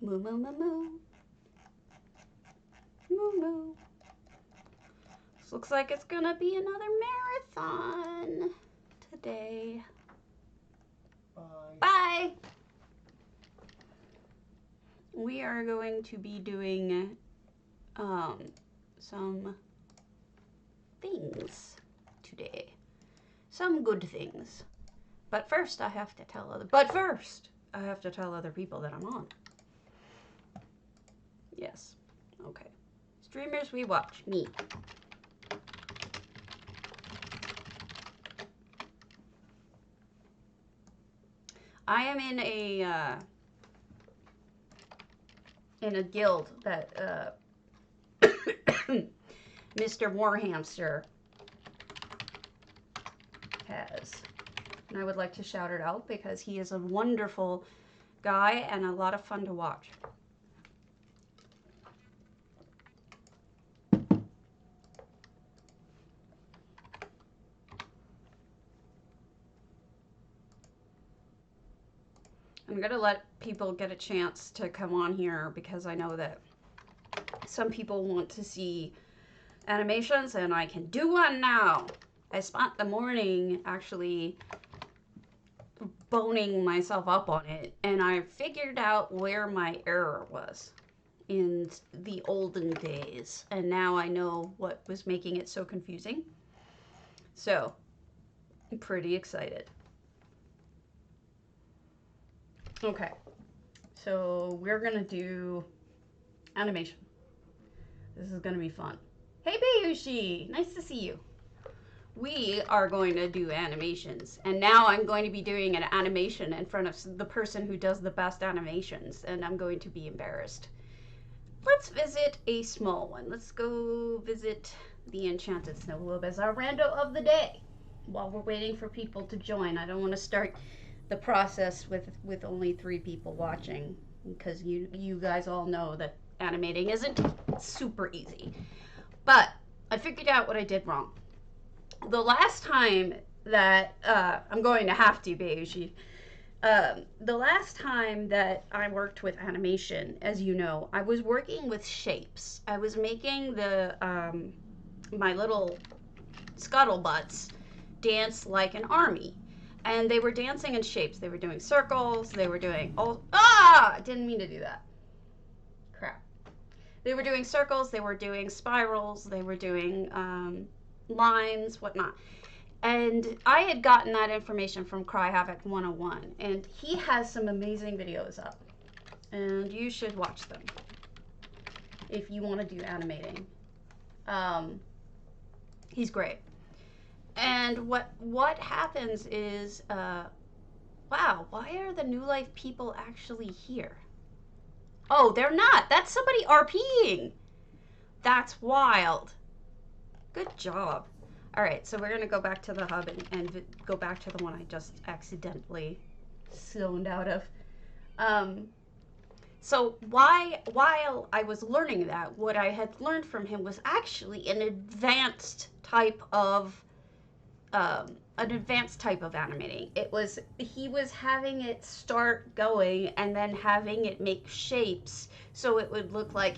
Moo, moo, moo, moo. Moo, moo. This looks like it's gonna be another marathon today. Bye. Bye. We are going to be doing some things today. Some good things. But first I have to tell other people that I'm on. Yes. Okay. Streamers we watch. Me. I am in a guild that Mr. Warhamster has. And I would like to shout it out because he is a wonderful guy and a lot of fun to watch. I'm going to let people get a chance to come on here because I know that some people want to see animations and I can do one now. I spent the morning actually boning myself up on it and I figured out where my error was in the olden days, and now I know what was making it so confusing. So I'm pretty excited. Okay, so we're gonna do animation. This is gonna be fun. Hey Bayushi, nice to see you. We are going to do animations, and now I'm going to be doing an animation in front of the person who does the best animations, and I'm going to be embarrassed. Let's visit a small one. Let's go visit the Enchanted Snowglobe as our rando of the day while we're waiting for people to join. I don't want to start the process with only 3 people watching because you guys all know that animating isn't super easy. But I figured out what I did wrong. The last time that I'm going to have to, Bayushi, the last time that I worked with animation, as you know, I was working with shapes. I was making the my little scuttlebutts dance like an army. And they were dancing in shapes. They were doing circles. They were doing I didn't mean to do that. Crap. They were doing circles. They were doing spirals. They were doing lines, whatnot. And I had gotten that information from Cry Havoc 101. And he has some amazing videos up. And you should watch them if you want to do animating. He's great. And what happens is, wow, why are the New Life people actually here? Oh, they're not. That's somebody RPing. That's wild. Good job. All right, so we're going to go back to the hub and go back to the one I just accidentally zoned out of. So while I was learning that, what I had learned from him was actually an advanced type of animating. He was having it start going and then having it make shapes so it would look like,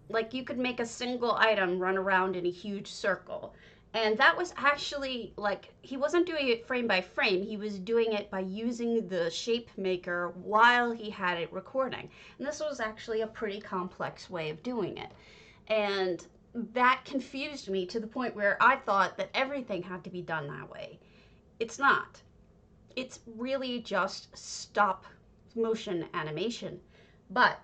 like you could make a single item run around in a huge circle. And that was actually like, he wasn't doing it frame by frame. He was doing it by using the shape maker while he had it recording. And this was actually a pretty complex way of doing it. And that confused me to the point where I thought that everything had to be done that way. It's not. It's really just stop motion animation. But,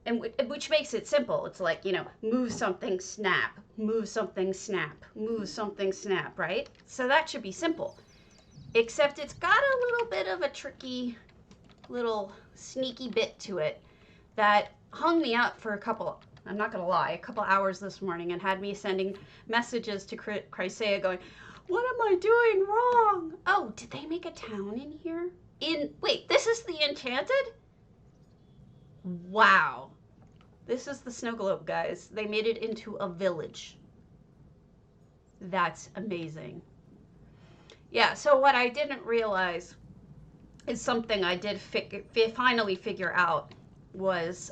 and which makes it simple. It's like, move something, snap, move something, snap, move something, snap, right? So that should be simple. Except it's got a little bit of a tricky little sneaky bit to it that hung me up for I'm not going to lie, a couple hours this morning and had me sending messages to Chrysaea going, what am I doing wrong? Oh, did they make a town in here? Wait, this is the Enchanted? Wow. This is the Snowglobe, guys. They made it into a village. That's amazing. Yeah, so what I didn't realize is something I did finally figure out was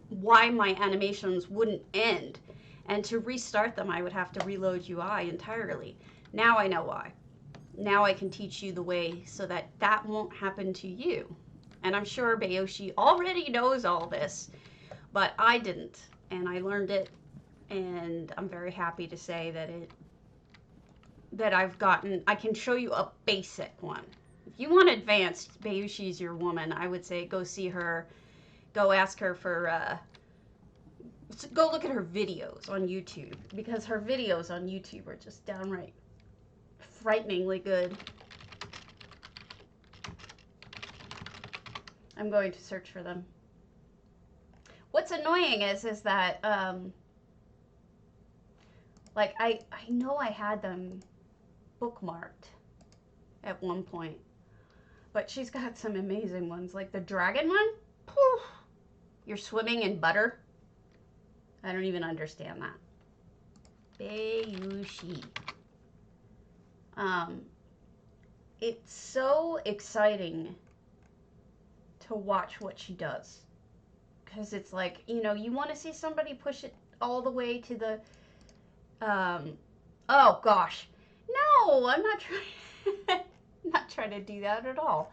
why my animations wouldn't end. And to restart them, I would have to reload UI entirely. Now I know why. Now I can teach you the way so that that won't happen to you. And I'm sure Bayoshi already knows all this, but I didn't. And I learned it, and I'm very happy to say that I can show you a basic one. If you want advanced, Bayoshi's your woman. I would say go see her, go ask her for, go look at her videos on YouTube, because her videos on YouTube are just downright frighteningly good. I'm going to search for them. What's annoying is that, like, I know I had them bookmarked at one point, but she's got some amazing ones, like the dragon one. Poof, you're swimming in butter. I don't even understand that. Bayushi. It's so exciting to watch what she does, because it's like, you know, you want to see somebody push it all the way to the oh gosh, no, I'm not trying not trying to do that at all.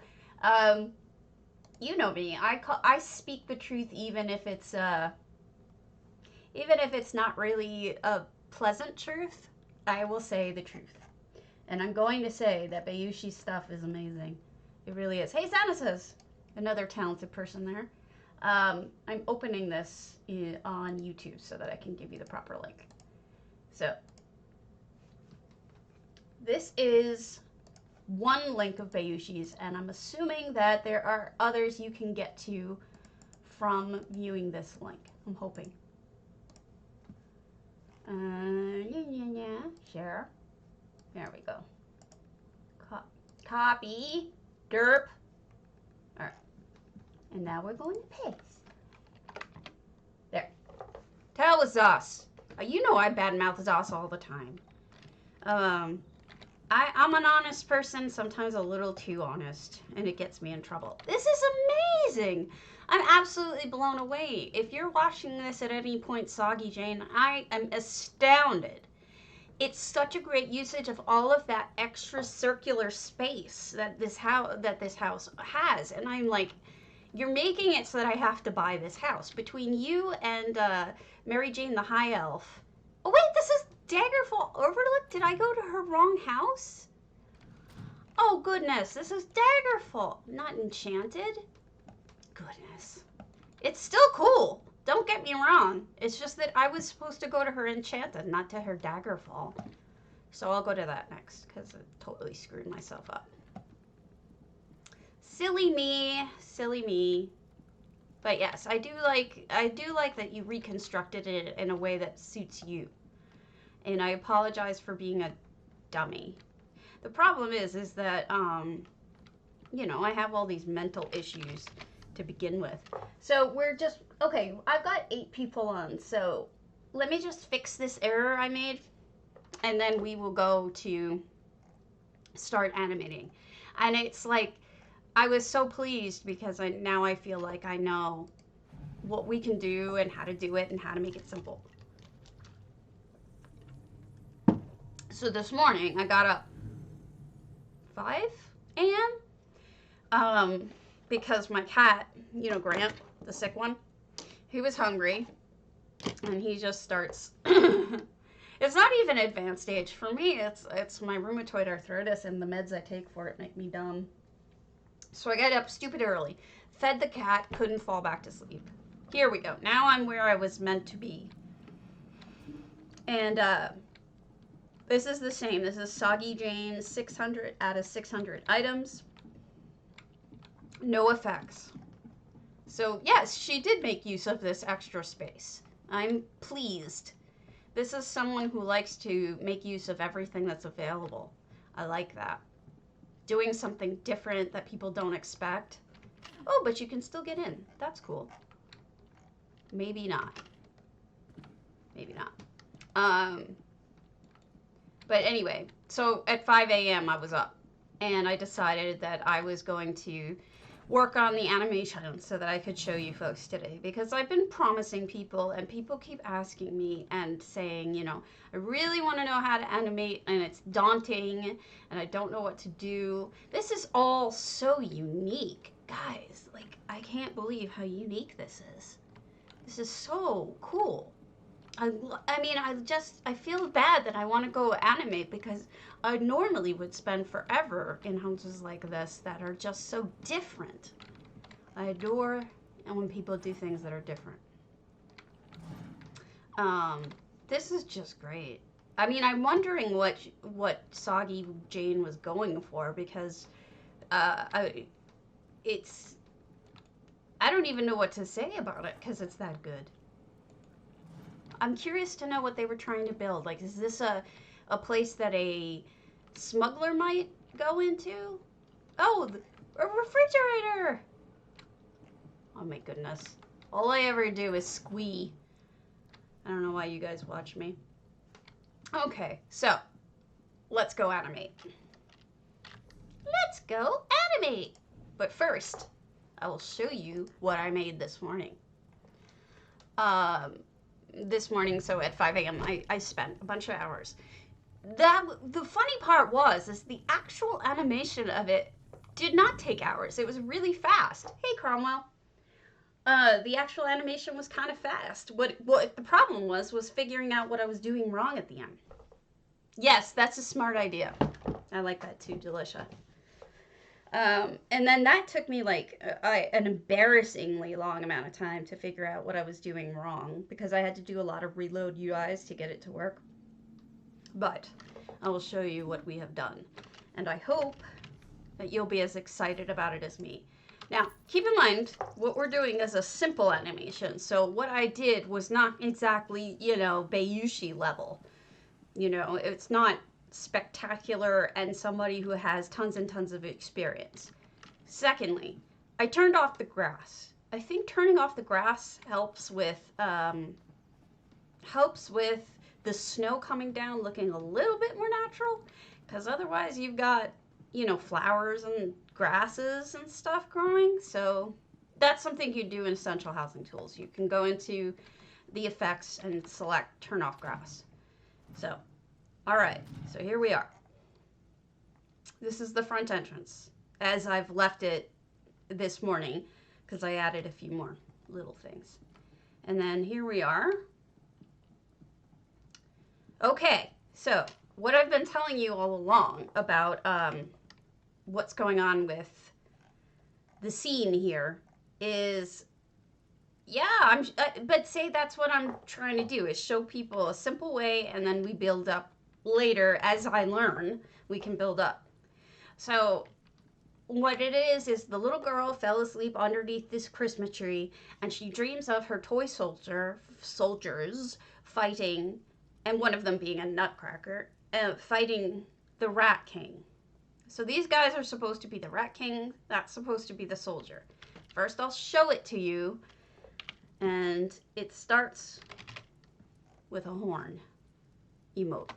You know me, I speak the truth even if it's not really a pleasant truth. I will say the truth. And I'm going to say that Bayushi's stuff is amazing. It really is. Hey, Santa says, another talented person there. I'm opening this on YouTube so that I can give you the proper link. So, this is one link of Bayushi's, and I'm assuming that there are others you can get to from viewing this link. I'm hoping. Share. There we go. Copy. Derp. Alright. And now we're going to paste. There. Tell us. You know I badmouth Zos all the time. I'm an honest person, sometimes a little too honest, and it gets me in trouble. This is amazing! I'm absolutely blown away. If you're watching this at any point, Soggy Jane, I am astounded. It's such a great usage of all of that extra circular space that this house has, and I'm like, you're making it so that I have to buy this house. Between you and Mary Jane the High Elf. Oh wait, this is Daggerfall Overlook? Did I go to her wrong house? Oh goodness, this is Daggerfall, not Enchanted. Goodness. It's still cool. Don't get me wrong. It's just that I was supposed to go to her Enchanted, not to her Daggerfall. So I'll go to that next, because I totally screwed myself up. Silly me. Silly me. But yes, I do like that you reconstructed it in a way that suits you. And I apologize for being a dummy. The problem is that, you know, I have all these mental issues to begin with. So we're just, okay, I've got 8 people on, so let me just fix this error I made, and then we will go to start animating. And it's like, I was so pleased because now I feel like I know what we can do and how to do it and how to make it simple. So this morning I got up 5 a.m. Because my cat, you know, Grant, the sick one, he was hungry, and he just starts. It's not even advanced stage for me. It's my rheumatoid arthritis, and the meds I take for it make me dumb. So I got up stupid early, fed the cat, couldn't fall back to sleep. Here we go. Now I'm where I was meant to be. And this is the same. This is Soggy Jane, 600 out of 600 items. No effects. So yes, she did make use of this extra space. I'm pleased. This is someone who likes to make use of everything that's available. I like that. Doing something different that people don't expect. Oh, but you can still get in. That's cool. Maybe not. Maybe not. But anyway, so at 5 a.m. I was up, and I decided that I was going to work on the animation so that I could show you folks today, because I've been promising people and people keep asking me and saying, you know, I really want to know how to animate and it's daunting and I don't know what to do. This is all so unique, guys. Like, I can't believe how unique this is. This is so cool. I mean, I feel bad that I want to go animate because I normally would spend forever in houses like this that are just so different. I adore and when people do things that are different. This is just great. I mean, I'm wondering what Soggy Jane was going for, because I don't even know what to say about it because it's that good. I'm curious to know what they were trying to build. Like, is this a place that a smuggler might go into? Oh, a refrigerator! Oh my goodness. All I ever do is squee. I don't know why you guys watch me. Okay, so let's go animate. Let's go animate! But first, I will show you what I made this morning. This morning, so at 5 a.m. I spent a bunch of hours. The funny part is the actual animation of it did not take hours. It was really fast. Hey, Cromwell. The actual animation was kind of fast. What the problem was figuring out what I was doing wrong at the end. Yes, that's a smart idea. I like that too, Delisha. And then that took me like an embarrassingly long amount of time to figure out what I was doing wrong, because I had to do a lot of reload UIs to get it to work. But I will show you what we have done, and I hope that you'll be as excited about it as me. Now, keep in mind, what we're doing is a simple animation, so what I did was not exactly, you know, Bayushi level. You know, it's not spectacular and somebody who has tons and tons of experience. Secondly, I turned off the grass. I think turning off the grass helps with the snow coming down looking a little bit more natural, because otherwise you've got, you know, flowers and grasses and stuff growing. So that's something you do in Essential Housing Tools. You can go into the effects and select turn off grass. So all right, so here we are. This is the front entrance, as I've left it this morning, because I added a few more little things. And then here we are. Okay, so what I've been telling you all along about what's going on with the scene here is, yeah, but say that's what I'm trying to do, is show people a simple way, and then we build up later. As I learn, we can build up. So what it is the little girl fell asleep underneath this Christmas tree, and she dreams of her toy soldiers fighting, and one of them being a nutcracker, fighting the Rat King. So these guys are supposed to be the Rat King. That's supposed to be the soldier. First, I'll show it to you, and it starts with a horn emote.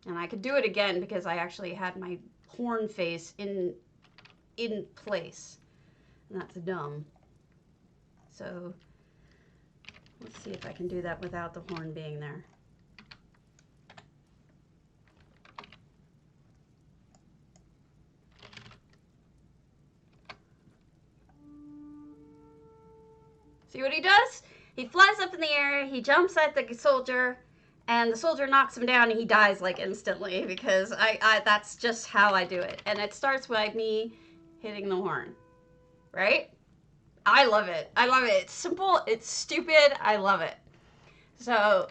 And I could do it again because I actually had my horn face in place. And that's dumb. So let's see if I can do that without the horn being there. See what he does? He flies up in the air, he jumps at the soldier, and the soldier knocks him down, and he dies like instantly, because I that's just how I do it. And it starts by me hitting the horn, right? I love it. I love it. It's simple. It's stupid. I love it. So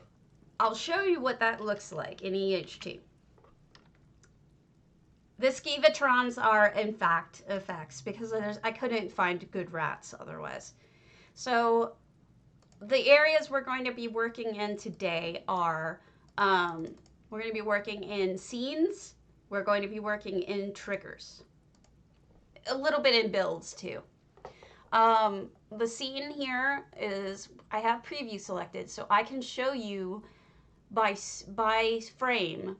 I'll show you what that looks like in EHT. The Skivatrons are, in fact, effects, because I couldn't find good rats otherwise. So the areas we're going to be working in today are, we're going to be working in scenes. We're going to be working in triggers. A little bit in builds too. The scene here is, I have preview selected, so I can show you by frame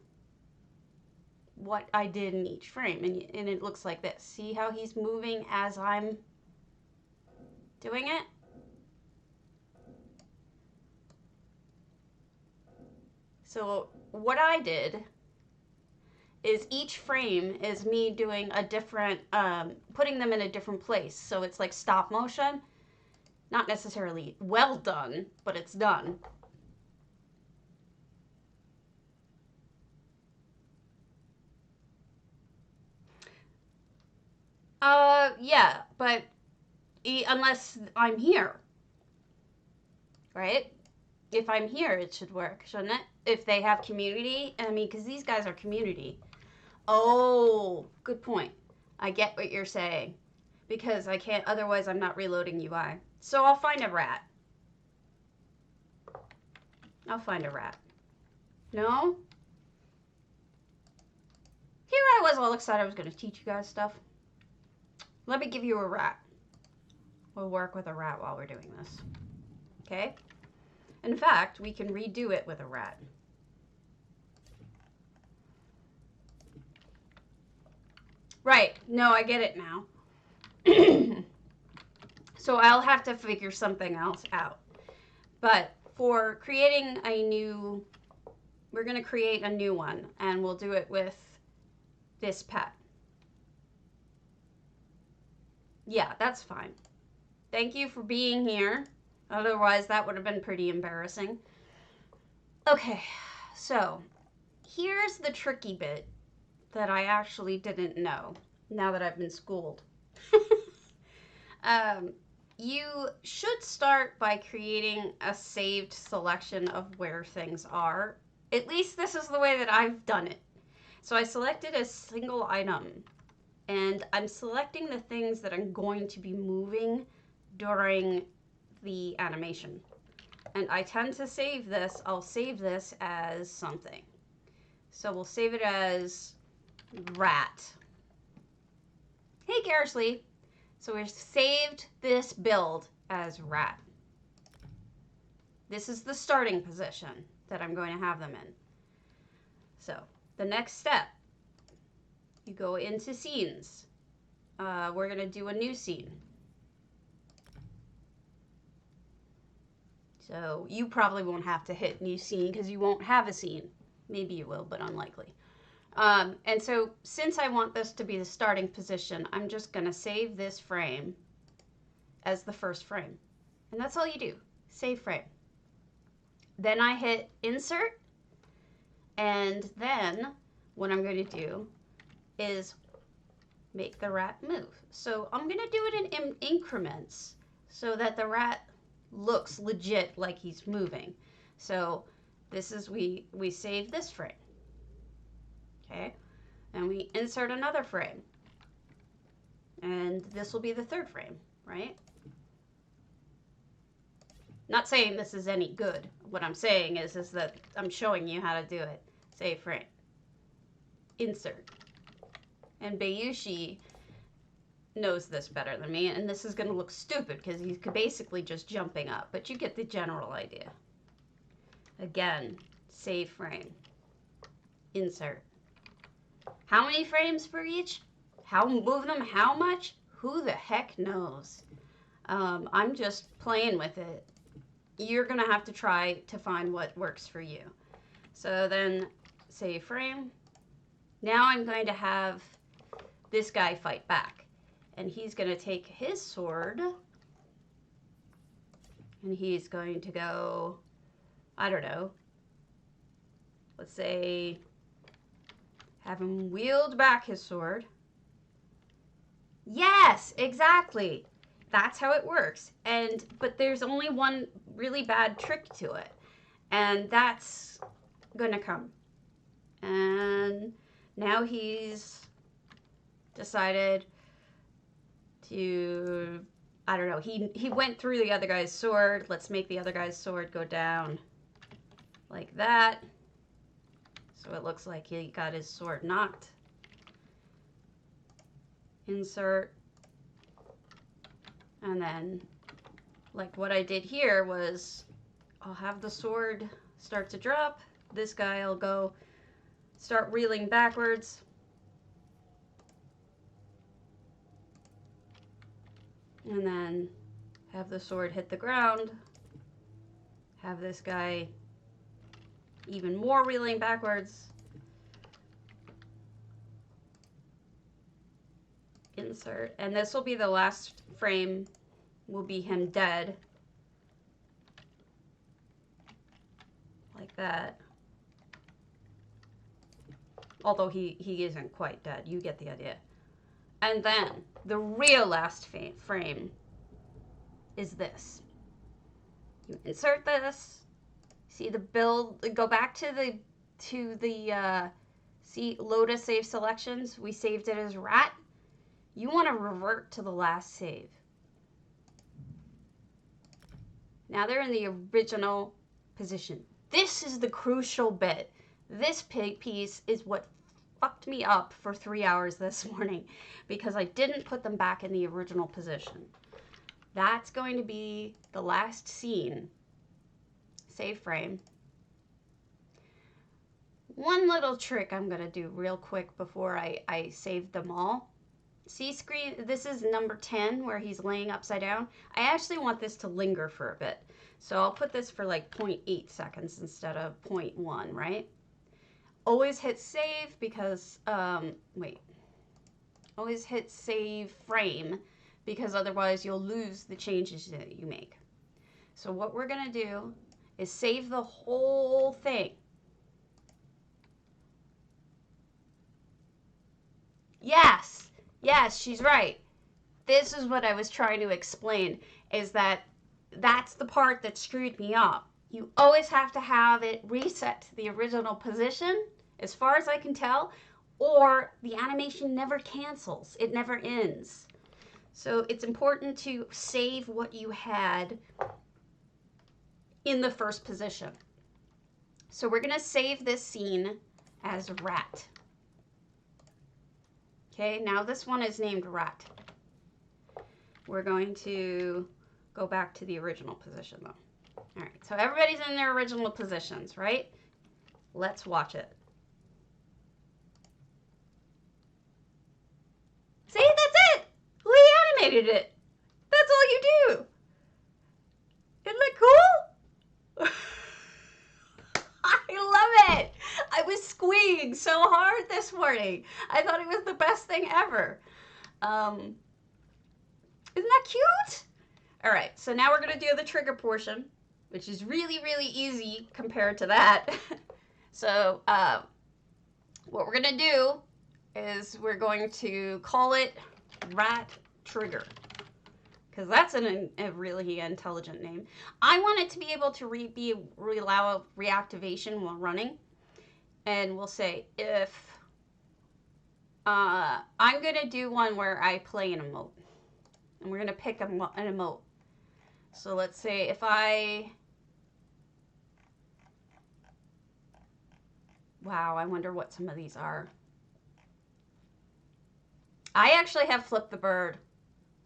what I did in each frame. And it looks like this. See how he's moving as I'm doing it? So what I did is each frame is me doing a different, putting them in a different place. So it's like stop motion. Not necessarily well done, but it's done. Yeah, but unless I'm here, right? If I'm here, it should work, shouldn't it? If they have community, I mean, because these guys are community. Oh, good point. I get what you're saying. Because I can't, otherwise I'm not reloading UI. So I'll find a rat. I'll find a rat. No? Here I was all excited I was going to teach you guys stuff. Let me give you a rat. We'll work with a rat while we're doing this. Okay? In fact, we can redo it with a rat. Right. No, I get it now. So I'll have to figure something else out. But for creating a new, we're going to create a new one, and we'll do it with this pet. Yeah, that's fine. Thank you for being here. Otherwise, that would have been pretty embarrassing. Okay, so here's the tricky bit that I actually didn't know now that I've been schooled. You should start by creating a saved selection of where things are. At least this is the way that I've done it. So I selected a single item, and I'm selecting the things that I'm going to be moving during the animation. And I tend to save this, I'll save this as something. So we'll save it as rat. Hey, Garrison. So we've saved this build as rat. This is the starting position that I'm going to have them in. So the next step, you go into scenes. We're going to do a new scene. So you probably won't have to hit new scene because you won't have a scene. Maybe you will, but unlikely. And so since I want this to be the starting position, I'm just going to save this frame as the first frame. And that's all you do. Save frame. Then I hit insert. And then what I'm going to do is make the rat move. So I'm going to do it in increments so that the rat looks legit like he's moving. So this is, we save this frame. Okay, and we insert another frame. And this will be the third frame, right? Not saying this is any good. What I'm saying is that I'm showing you how to do it. Save frame. Insert. And Bayushi knows this better than me, and this is going to look stupid because he's basically just jumping up, but you get the general idea. Again, save frame. Insert. How many frames for each? How move them? How much? Who the heck knows? I'm just playing with it. You're going to have to try to find what works for you. So then save frame. Now I'm going to have this guy fight back. And he's going to take his sword. And he's going to go, I don't know. Let's say, have him wield back his sword. Yes, exactly. That's how it works. But there's only one really bad trick to it. And that's gonna come. And now he's decided to, I don't know, he went through the other guy's sword. Let's make the other guy's sword go down like that. So it looks like he got his sword knocked. Insert. And then, like what I did here was, I'll have the sword start to drop. This guy will go, start reeling backwards. And then have the sword hit the ground. Have this guy even more reeling backwards. Insert. And this will be the last frame, will be him dead. Like that. Although he isn't quite dead. You get the idea. And then the real last frame is this. You insert this. See the build, go back to the see Lotus save selections. We saved it as rat. You want to revert to the last save. Now they're in the original position. This is the crucial bit. This pig piece is what fucked me up for 3 hours this morning because I didn't put them back in the original position. That's going to be the last scene. Save frame. One little trick I'm going to do real quick before I save them all. See screen, this is number 10 where he's laying upside down. I actually want this to linger for a bit. So I'll put this for like 0.8 seconds instead of 0.1, right? Always hit save because, always hit save frame because otherwise you'll lose the changes that you make. So what we're going to do is save the whole thing. Yes, she's right. This is what I was trying to explain, is that that's the part that screwed me up. You always have to have it reset to the original position, as far as I can tell, or the animation never cancels. It never ends. So it's important to save what you had in the first position. So we're going to save this scene as rat. Okay, now this one is named rat. We're going to go back to the original position though. All right, so everybody's in their original positions, right? Let's watch it. See, that's it. We animated it. That's all you do. Isn't that cool? I love it. I was squeeing so hard this morning. I thought it was the best thing ever. Isn't that cute? All right, so now we're going to do the trigger portion, which is really, really easy compared to that. So what we're going to do is we're going to call it rat trigger, because that's a really intelligent name. I want it to be able to allow reactivation while running. And we'll say if I'm going to do one where I play an emote. And we're going to pick an emote. So let's say if wow, I wonder what some of these are. I actually have Flip the Bird,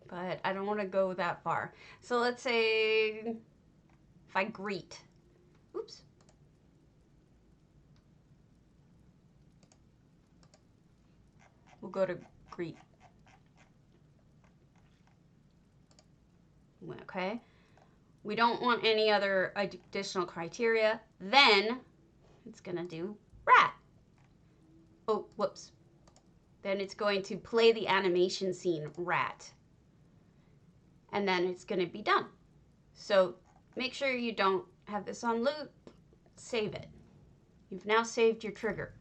but I don't want to go that far. So let's say if I greet. Oops. We'll go to greet. Okay. We don't want any other additional criteria. Then it's going to do rat. Oh, whoops. Then it's going to play the animation scene rat. And then it's going to be done. So make sure you don't have this on loop. Save it. You've now saved your trigger.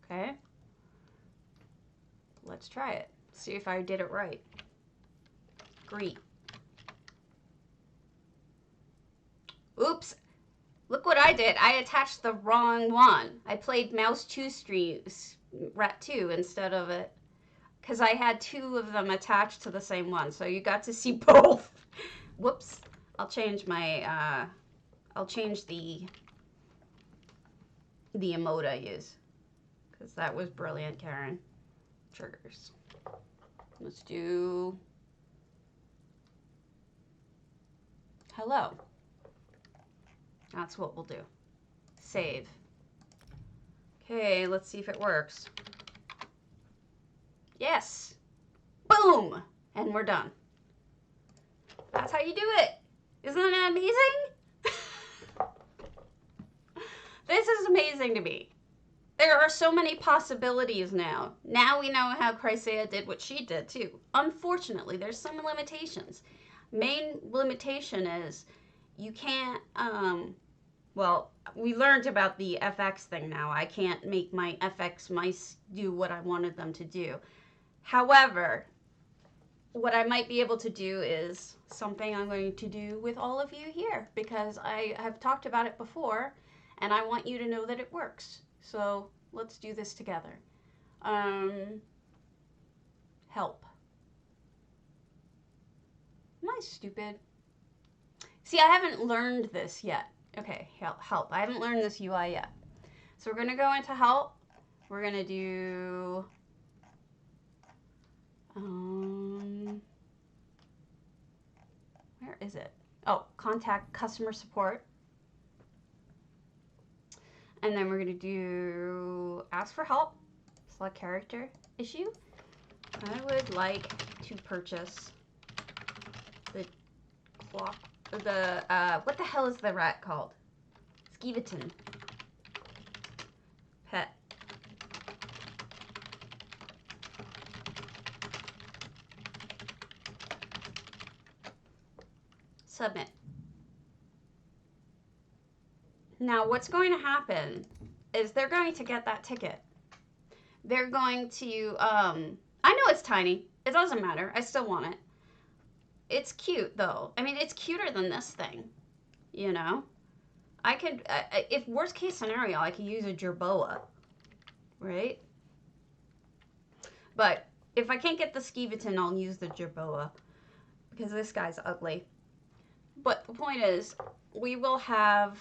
Okay. Let's try it. See if I did it right. Greet. Oops. Look what I did. I attached the wrong one. I played mouse 2 streams, rat 2 instead of it. Because I had 2 of them attached to the same one. So you got to see both. Whoops. I'll change my, I'll change the emote I use. Because that was brilliant, Karen. Triggers. Let's do hello. That's what we'll do. Save. Okay, let's see if it works. Yes. Boom! And we're done. That's how you do it. Isn't that amazing? This is amazing to me. There are so many possibilities now. Now we know how Chrysaea did what she did too. Unfortunately, there's some limitations. Main limitation is you can't, well, we learned about the FX thing now. I can't make my FX mice do what I wanted them to do. However, what I might be able to do is something I'm going to do with all of you here, because I have talked about it before and I want you to know that it works. So let's do this together. Help. Am I stupid? See, I haven't learned this yet. Okay, help. I haven't learned this UI yet. So we're going to go into help. We're going to do... where is it? Oh, contact customer support. And then we're going to do ask for help. Select character issue. I would like to purchase the clock, what the hell is the rat called? Skeeveton. Pet. Submit. Now what's going to happen is they're going to get that ticket. They're going to, I know it's tiny. It doesn't matter. I still want it. It's cute though. I mean, it's cuter than this thing, you know? I could, if worst case scenario, I could use a jerboa, right? But if I can't get the Skeeveton, I'll use the jerboa because this guy's ugly. But the point is, we will have,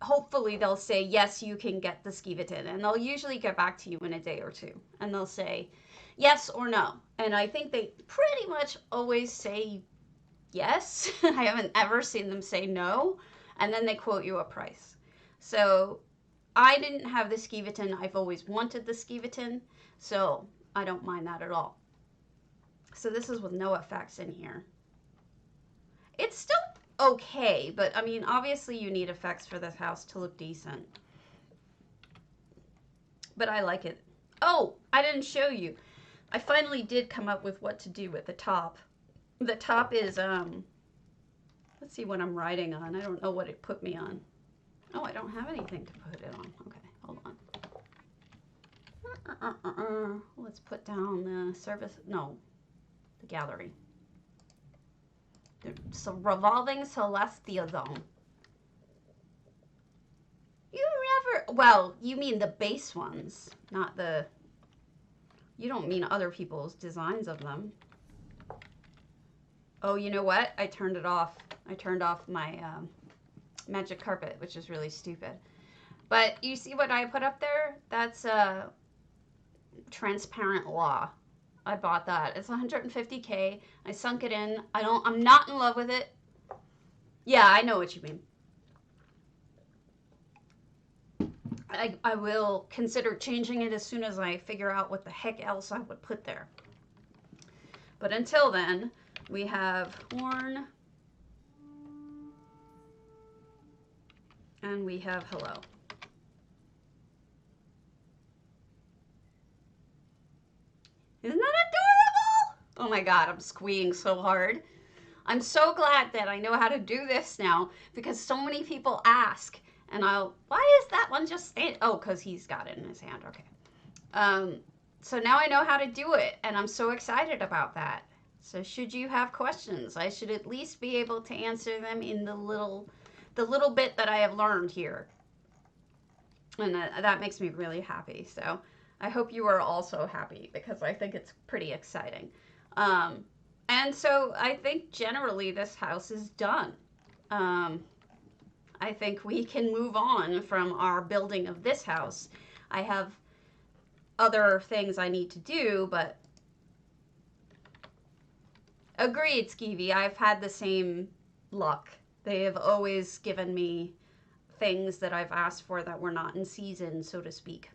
hopefully they'll say, yes, you can get the Skeeveton. And they'll usually get back to you in a day or two. And they'll say yes or no. And I think they pretty much always say yes. I haven't ever seen them say no. And then they quote you a price. So I didn't have the Skeeveton. I've always wanted the Skeeveton. So I don't mind that at all. So this is with no effects in here. It's still okay, but I mean, obviously you need effects for this house to look decent. But I like it. Oh, I didn't show you. I finally did come up with what to do with the top. The top is, let's see what I'm riding on. I don't know what it put me on. Oh, I don't have anything to put it on. Okay, hold on. Let's put down the service, no, the gallery. So revolving celestial zone. You never, well, you mean the base ones, not the, you don't mean other people's designs of them. Oh, you know what? I turned it off. I turned off my magic carpet, which is really stupid. But you see what I put up there? That's a transparent law. I bought that. It's 150K. I sunk it in. I'm not in love with it. Yeah, I know what you mean. I will consider changing it as soon as I figure out what the heck else I would put there. But until then, we have horn. And we have hello. Isn't that adorable? Oh my God, I'm squeeing so hard. I'm so glad that I know how to do this now because so many people ask and why is that one just standing? Oh, because he's got it in his hand, okay. So now I know how to do it and I'm so excited about that. So should you have questions, I should at least be able to answer them in the little bit that I have learned here. And that makes me really happy. So I hope you are also happy because I think it's pretty exciting. And so I think generally this house is done. I think we can move on from our building of this house. I have other things I need to do, but agreed, Skeevy. I've had the same luck. They have always given me things that I've asked for that were not in season, so to speak.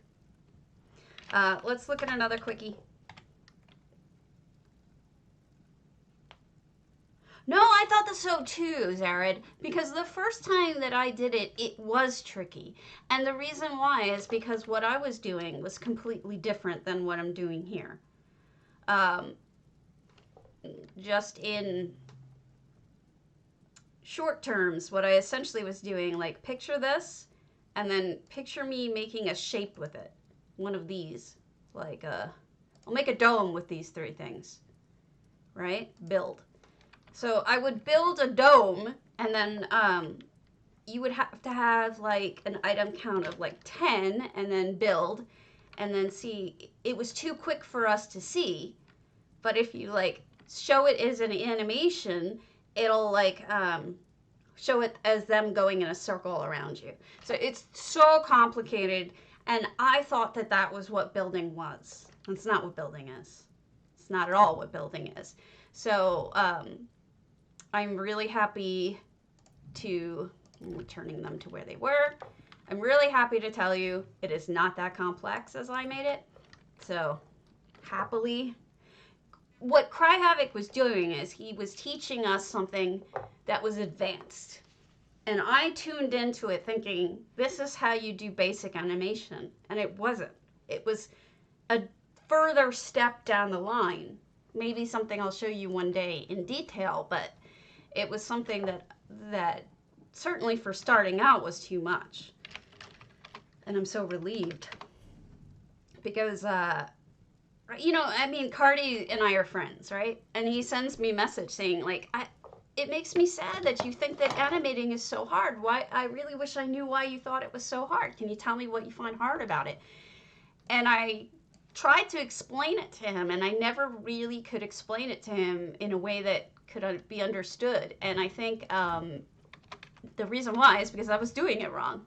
Let's look at another quickie. No, I thought so too, Zared, because the first time that I did it, it was tricky. And the reason why is because what I was doing was completely different than what I'm doing here. Um, just in short terms, what I essentially was doing, like, picture this, and then picture me making a shape with it. One of these. Like, I'll make a dome with these three things. Right? Build. So I would build a dome, and then you would have to have like an item count of like 10, and then build, and then see. It was too quick for us to see, but if you like show it as an animation, it'll like show it as them going in a circle around you. So it's so complicated, and I thought that that was what building was. That's not what building is. It's not at all what building is. So I'm really happy to, I'm returning them to where they were. I'm really happy to tell you it is not that complex as I made it. So happily. What Cry Havoc was doing is he was teaching us something that was advanced. And I tuned into it thinking, this is how you do basic animation. And it wasn't. It was a further step down the line. Maybe something I'll show you one day in detail, but it was something that certainly for starting out was too much. And I'm so relieved. Because, you know, I mean, Cardi and I are friends, right? And he sends me a message saying, like, it makes me sad that you think that animating is so hard. Why? I really wish I knew why you thought it was so hard. Can you tell me what you find hard about it? And I tried to explain it to him, and I never really could explain it to him in a way that could be understood. And I think the reason why is because I was doing it wrong.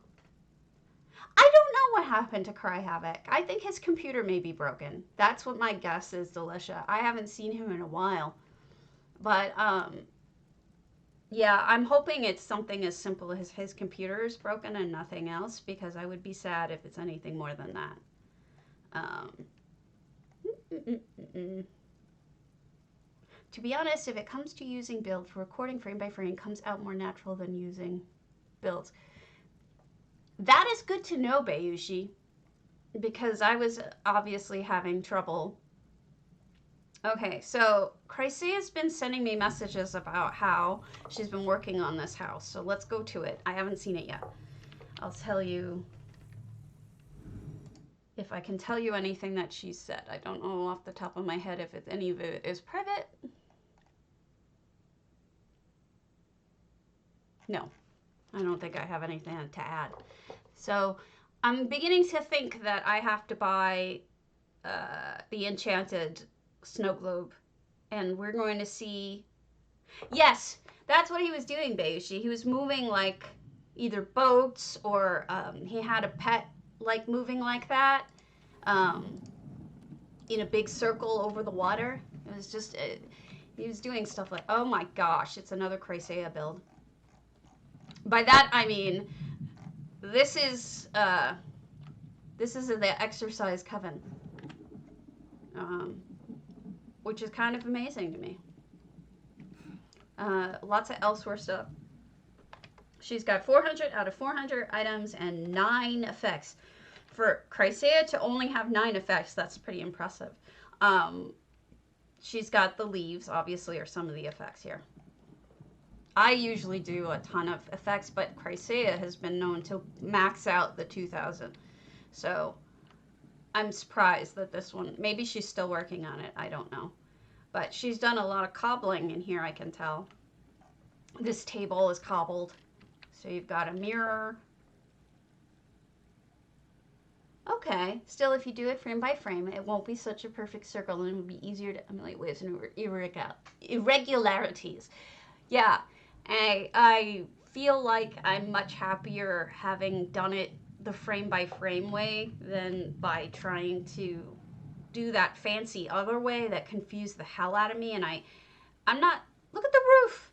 I don't know what happened to Cry Havoc. I think his computer may be broken. That's what my guess is, Delicia. I haven't seen him in a while. But, yeah, I'm hoping it's something as simple as his computer is broken and nothing else, because I would be sad if it's anything more than that. To be honest, if it comes to using build for recording frame by frame, comes out more natural than using builds. That is good to know, Bayushi, because I was obviously having trouble. Okay, so Chrysea's been sending me messages about how she's been working on this house, so let's go to it. I haven't seen it yet. I'll tell you if I can tell you anything that she said. I don't know off the top of my head if any of it is private. No, I don't think I have anything to add. So I'm beginning to think that I have to buy the Enchanted snowglobe, and we're going to see. Yes, that's what he was doing, Bayushi. He was moving like either boats or he had a pet like moving like that in a big circle over the water. It was just he was doing stuff like, oh my gosh, it's another Chrysea build. By that I mean this is the exercise coven, which is kind of amazing to me. Lots of elsewhere stuff. She's got 400 out of 400 items and 9 effects. For Chrysea to only have 9 effects, that's pretty impressive. She's got the leaves, obviously, are some of the effects here. I usually do a ton of effects, but Chrysea has been known to max out the 2,000. So I'm surprised that this one, maybe she's still working on it, I don't know. But she's done a lot of cobbling in here, I can tell. This table is cobbled. So you've got a mirror. Okay, still if you do it frame by frame, it won't be such a perfect circle, and it would be easier to emulate waves and irregularities. Yeah, I feel like I'm much happier having done it the frame by frame way than by trying to do that fancy other way that confused the hell out of me. And I'm not, look at the roof.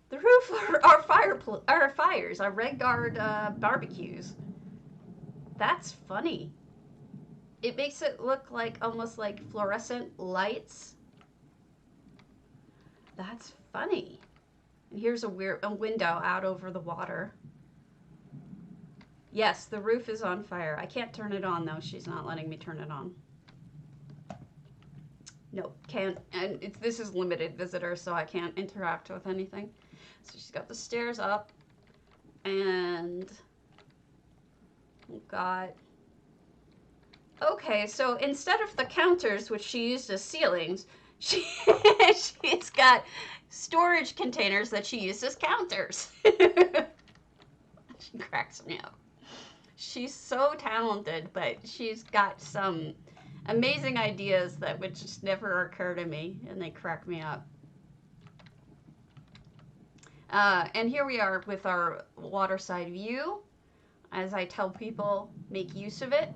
The roof are fires, are Red Guard barbecues. That's funny. It makes it look like almost like fluorescent lights. That's funny. And here's a window out over the water. Yes, the roof is on fire. I can't turn it on though. She's not letting me turn it on. Nope, can't. And this is limited visitor, so I can't interact with anything. So she's got the stairs up, and we've got. Okay, so instead of the counters, which she used as ceilings, she's got storage containers that she used as counters. She cracks me up. She's so talented, but she's got some amazing ideas that would just never occur to me, and they crack me up. And here we are with our waterside view. As I tell people, make use of it.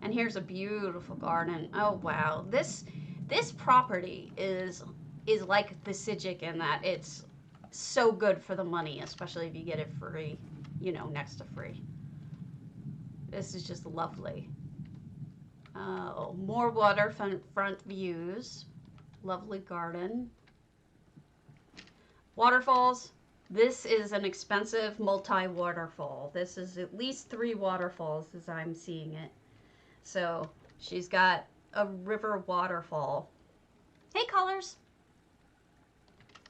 And here's a beautiful garden. Oh wow, this property is like the Sijic in that it's so good for the money, especially if you get it free, you know, next to free. This is just lovely. Oh, more waterfront views. Lovely garden. Waterfalls. This is an expensive multi-waterfall. This is at least 3 waterfalls as I'm seeing it. So she's got a river waterfall. Hey, colors.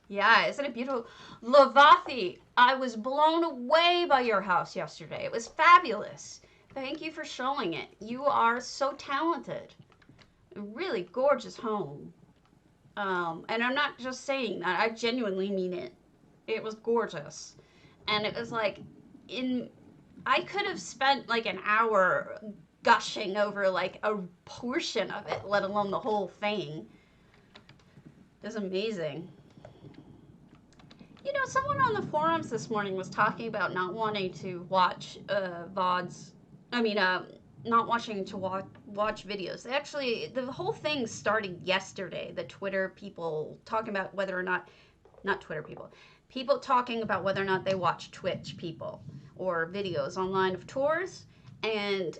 Yeah, isn't it beautiful? Lavathi, I was blown away by your house yesterday. It was fabulous. Thank you for showing it. You are so talented. A really gorgeous home. And I'm not just saying that. I genuinely mean it. It was gorgeous. And it was like, I could have spent like an hour gushing over like a portion of it, let alone the whole thing. It was amazing. You know, someone on the forums this morning was talking about not wanting to watch VODs. Not wanting to watch videos. Actually, the whole thing started yesterday. The Twitter people talking about whether or not Twitter people. People talking about whether or not they watch Twitch people or videos online of tours. And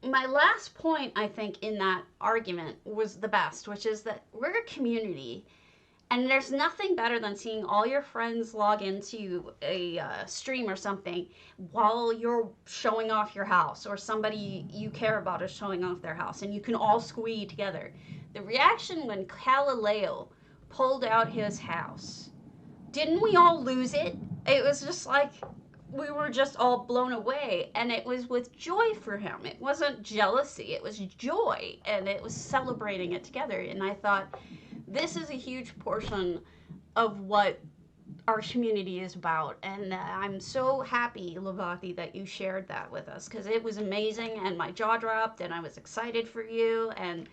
my last point, I think, in that argument was the best, which is that we're a community. And there's nothing better than seeing all your friends log into a stream or something while you're showing off your house, or somebody you care about is showing off their house, and you can all squee together. The reaction when Galileo pulled out his house, didn't we all lose it? It was just like we were just all blown away, and it was with joy for him. It wasn't jealousy, it was joy, and it was celebrating it together. And I thought, this is a huge portion of what our community is about. And I'm so happy, Lavathi, that you shared that with us, because it was amazing, and my jaw dropped, and I was excited for you. And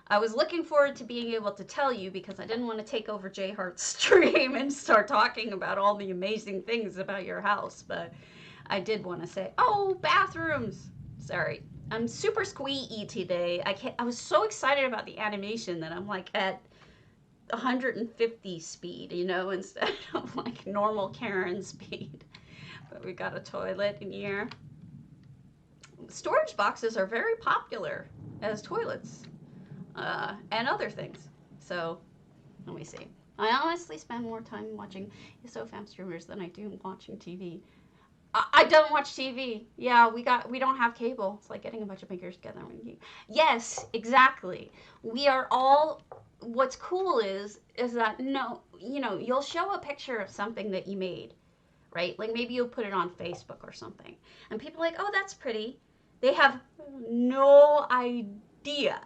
I was looking forward to being able to tell you, because I didn't want to take over J Heart's stream and start talking about all the amazing things about your house. But I did want to say, oh, bathrooms. Sorry. I'm super squeaky today. I was so excited about the animation that I'm like at 150 speed, you know, instead of like normal Karen speed. But we got a toilet in here. Storage boxes are very popular as toilets and other things. So let me see. I honestly spend more time watching SoFam streamers than I do watching TV. I don't watch TV. Yeah, we don't have cable. It's like getting a bunch of makers together. Yes, exactly. We are all. What's cool is that you'll show a picture of something that you made, right? Like maybe you'll put it on Facebook or something, and people are like, oh, that's pretty. They have no idea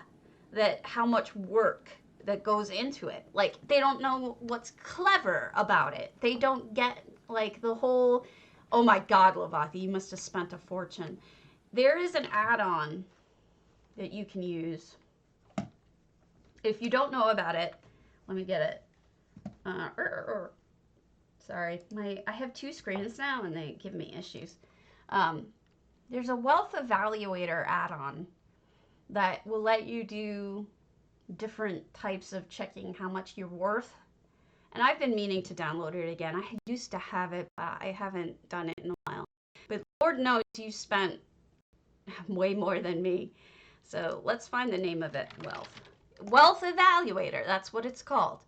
that how much work that goes into it. Like they don't know what's clever about it. They don't get like the whole. Oh my God, Lavathi, you must have spent a fortune. There is an add-on that you can use. If you don't know about it, let me get it. Sorry, I have 2 screens now and they give me issues. There's a wealth evaluator add-on that will let you do different types of checking how much you're worth. And I've been meaning to download it again. I used to have it, but I haven't done it in a while. But Lord knows you spent way more than me. So let's find the name of it. Wealth Evaluator. That's what it's called.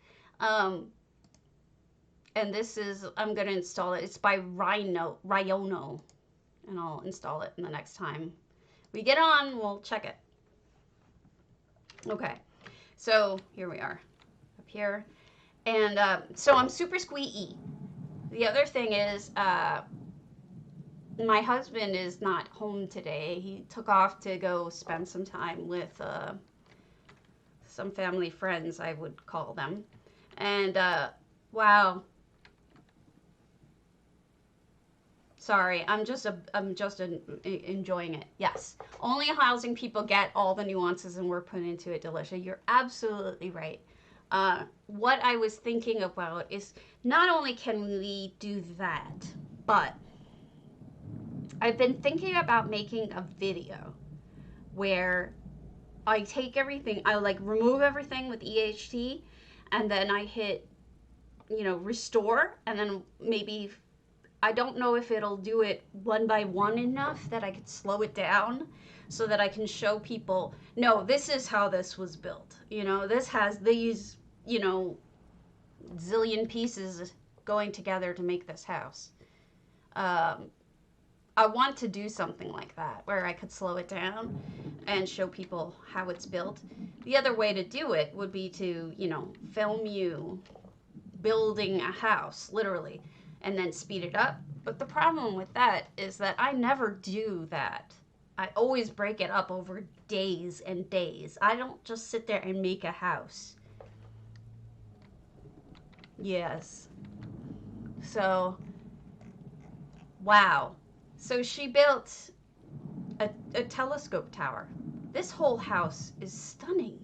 And this is, I'm going to install it. It's by Ryono. And I'll install it in the next time we get on. We'll check it. Okay. So here we are up here. And so I'm super squeaky. The other thing is, my husband is not home today. He took off to go spend some time with some family friends, I would call them. And wow. Sorry, I'm just enjoying it. Yes, only housing people get all the nuances and work put into it, Delisha. You're absolutely right. What I was thinking about is not only can we do that, but I've been thinking about making a video where I take everything, I like remove everything with EHT, and then I hit, restore, and then maybe, I don't know if it'll do it one by one enough that I could slow it down so that I can show people, no, this is how this was built. This has these, zillion pieces going together to make this house. I want to do something like that where I could slow it down and show people how it's built. The other way to do it would be to, film you building a house, literally, and then speed it up. But the problem with that is that I never do that. I always break it up over days and days. I don't just sit there and make a house. Yes. So, wow. So she built a telescope tower. This whole house is stunning.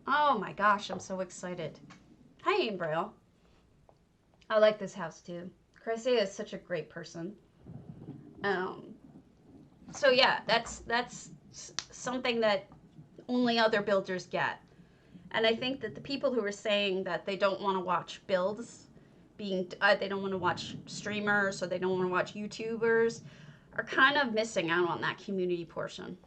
Oh my gosh, I'm so excited. Hi, Ambrail. I like this house too. Chrissy is such a great person. So yeah, that's something that only other builders get. And I think that the people who are saying that they don't want to watch builds, they don't want to watch streamers or they don't want to watch YouTubers, are kind of missing out on that community portion.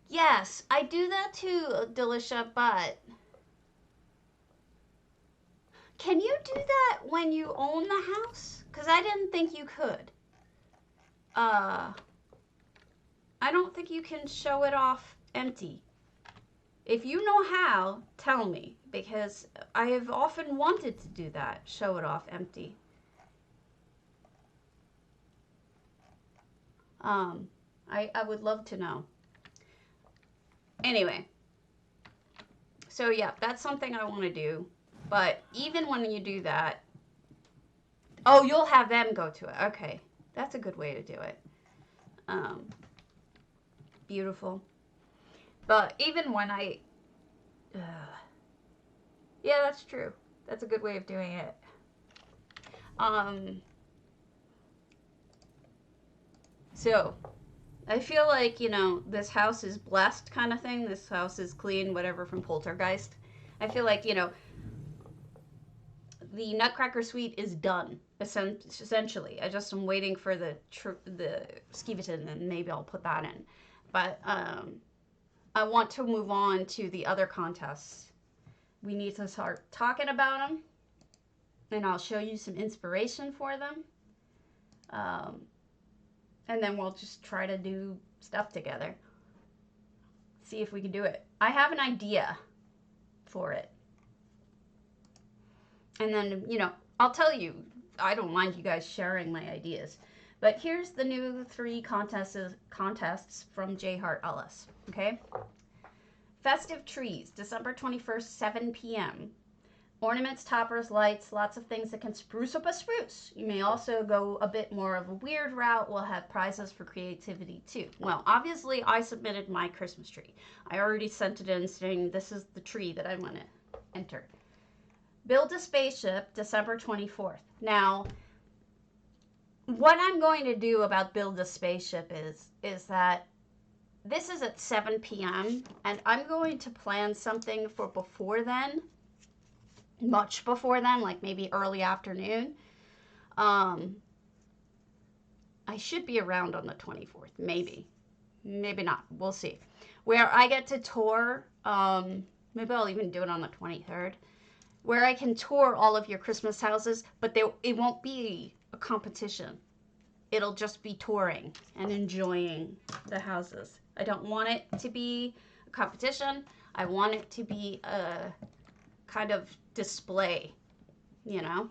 Yes, I do that too, Delisha, but can you do that when you own the house? Because I didn't think you could. I don't think you can show it off empty. If you know how, tell me, because I have often wanted to do that, show it off empty. I would love to know. Anyway, so yeah, that's something I want to do. But even when you do that, oh, you'll have them go to it. Okay, that's a good way to do it. Beautiful. But even when yeah, that's true. That's a good way of doing it. So, I feel like, this house is blessed kind of thing. This house is clean, whatever, from Poltergeist. I feel like, the Nutcracker Suite is done, essentially. I just am waiting for the Skeeveton, and maybe I'll put that in. But I want to move on to the other contests. We need to start talking about them, and I'll show you some inspiration for them. And then we'll just try to do stuff together. See if we can do it. I have an idea for it. And then, I'll tell you, I don't mind you guys sharing my ideas. But here's the new 3 contests from J. Hart Ellis, okay? Festive trees, December 21st, 7 p.m. Ornaments, toppers, lights, lots of things that can spruce up a spruce. You may also go a bit more of a weird route. We'll have prizes for creativity too. Well, obviously I submitted my Christmas tree. I already sent it in saying this is the tree that I want to enter. Build a spaceship, December 24th. Now, what I'm going to do about Build a Spaceship is that this is at 7 p.m. and I'm going to plan something for before then, much before then, like maybe early afternoon. I should be around on the 24th, maybe not, we'll see. Where I get to tour maybe I'll even do it on the 23rd, where I can tour all of your Christmas houses, but it won't be a competition. It'll just be touring and enjoying the houses. I don't want it to be a competition. I want it to be a kind of display, you know?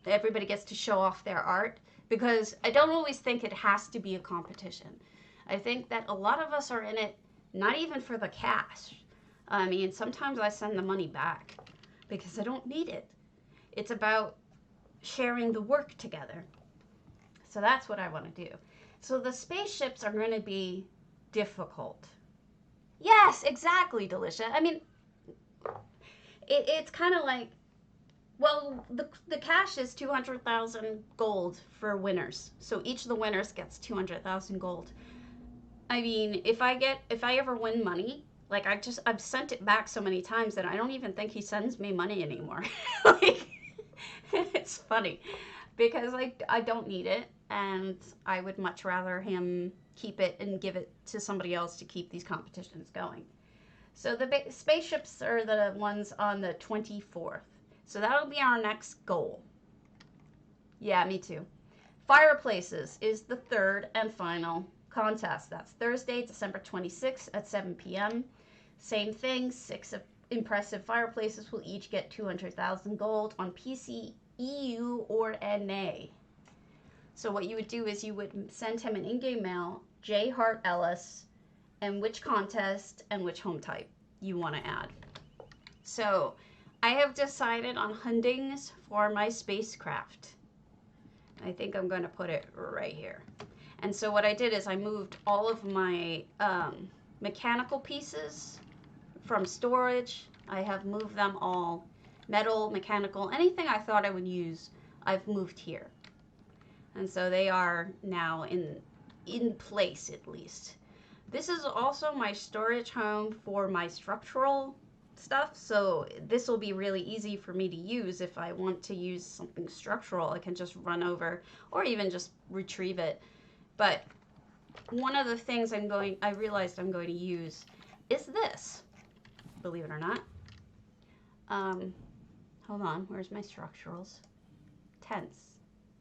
Everybody gets to show off their art, because I don't always think it has to be a competition. I think that a lot of us are in it not even for the cash. I mean, sometimes I send the money back because I don't need it. It's about sharing the work together. So that's what I want to do. So the spaceships are going to be difficult. Yes, exactly, Delicia. I mean, it's kind of like, well, the cash is 200,000 gold for winners. So each of the winners gets 200,000 gold. I mean, if I ever win money, like I've sent it back so many times that I don't even think he sends me money anymore. Like, it's funny because I don't need it, and I would much rather him keep it and give it to somebody else to keep these competitions going. So the spaceships are the ones on the 24th. So that'll be our next goal. Yeah, me too. Fireplaces is the third and final contest. That's Thursday, December 26th at 7 p.m. Same thing, 6 impressive fireplaces will each get 200,000 gold on PC, EU, or NA. So what you would do is you would send him an in-game mail, J. Hart Ellis, and which contest and which home type you want to add. So I have decided on Hundings for my spacecraft. I think I'm going to put it right here. And so what I did is I moved all of my mechanical pieces from storage. I have moved them all, metal, mechanical, anything I thought I would use, I've moved here. And so they are now in place, at least. This is also my storage home for my structural stuff, so this will be really easy for me to use. If I want to use something structural, I can just run over or even just retrieve it. But one of the things I realized I'm going to use is this, believe it or not. Hold on, where's my structurals? Tents.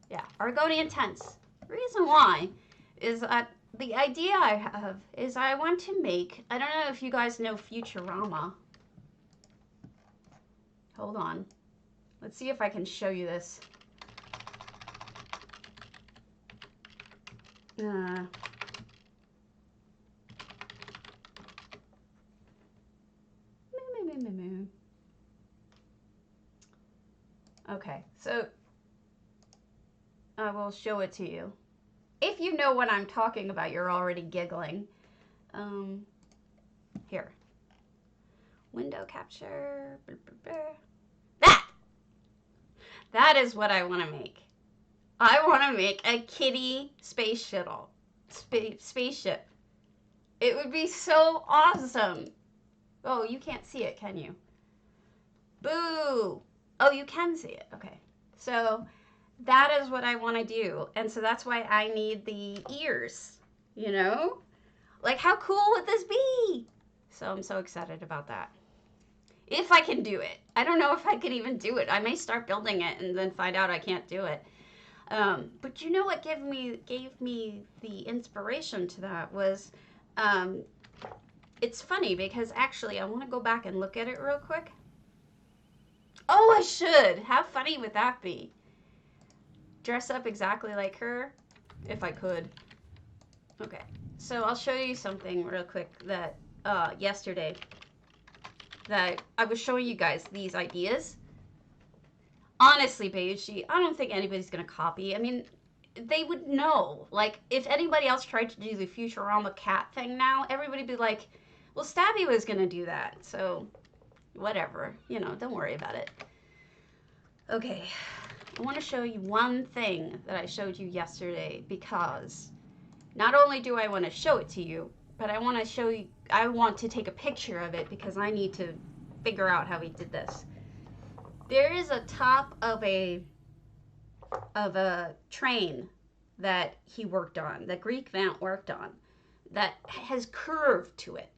Yeah, Argonian tents. Reason why is that the idea I have is I want to make, I don't know if you guys know Futurama. Hold on. Let's see if I can show you this. Okay, so I will show it to you. If you know what I'm talking about, you're already giggling. Here. Window capture. That! That is what I want to make. I want to make a kitty space shuttle. Spaceship. It would be so awesome. Oh, you can't see it, can you? Boo! Oh, you can see it. Okay. So that is what I want to do. And so that's why I need the ears, you know? Like, how cool would this be? So I'm so excited about that. If I can do it. I don't know if I can even do it. I may start building it and then find out I can't do it. But you know what gave me the inspiration to that was, it's funny because actually I want to go back and look at it real quick. Oh, I should. How funny would that be? Dress up exactly like her, if I could. Okay, so I'll show you something real quick that yesterday that I was showing you guys these ideas. Honestly, Bayushi, I don't think anybody's gonna copy. I mean, they would know. Like, if anybody else tried to do the Futurama cat thing now, everybody'd be like, well, Stabby was gonna do that, so whatever. You know, don't worry about it. Okay, I want to show you one thing that I showed you yesterday, because not only do I want to show it to you, but I want to take a picture of it because I need to figure out how he did this. There is a top of a train that he worked on, that Greek Vant worked on, that has curve to it.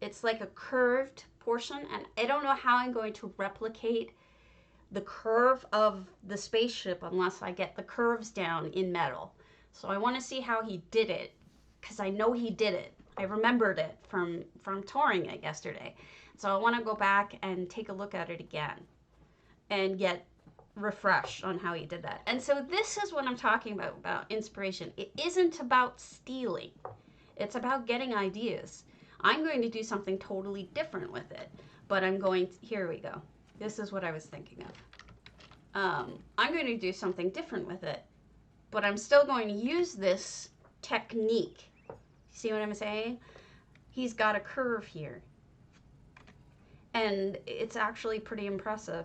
It's like a curved portion, and I don't know how I'm going to replicate the curve of the spaceship unless I get the curves down in metal. So I want to see how he did it, because I know he did it. I remembered it from touring it yesterday. So I want to go back and take a look at it again and get refreshed on how he did that. And so this is what I'm talking about inspiration. It isn't about stealing. It's about getting ideas. I'm going to do something totally different with it, but I'm going to, here we go. This is what I was thinking of. I'm going to do something different with it, but I'm still going to use this technique. See what I'm saying? He's got a curve here. And it's actually pretty impressive.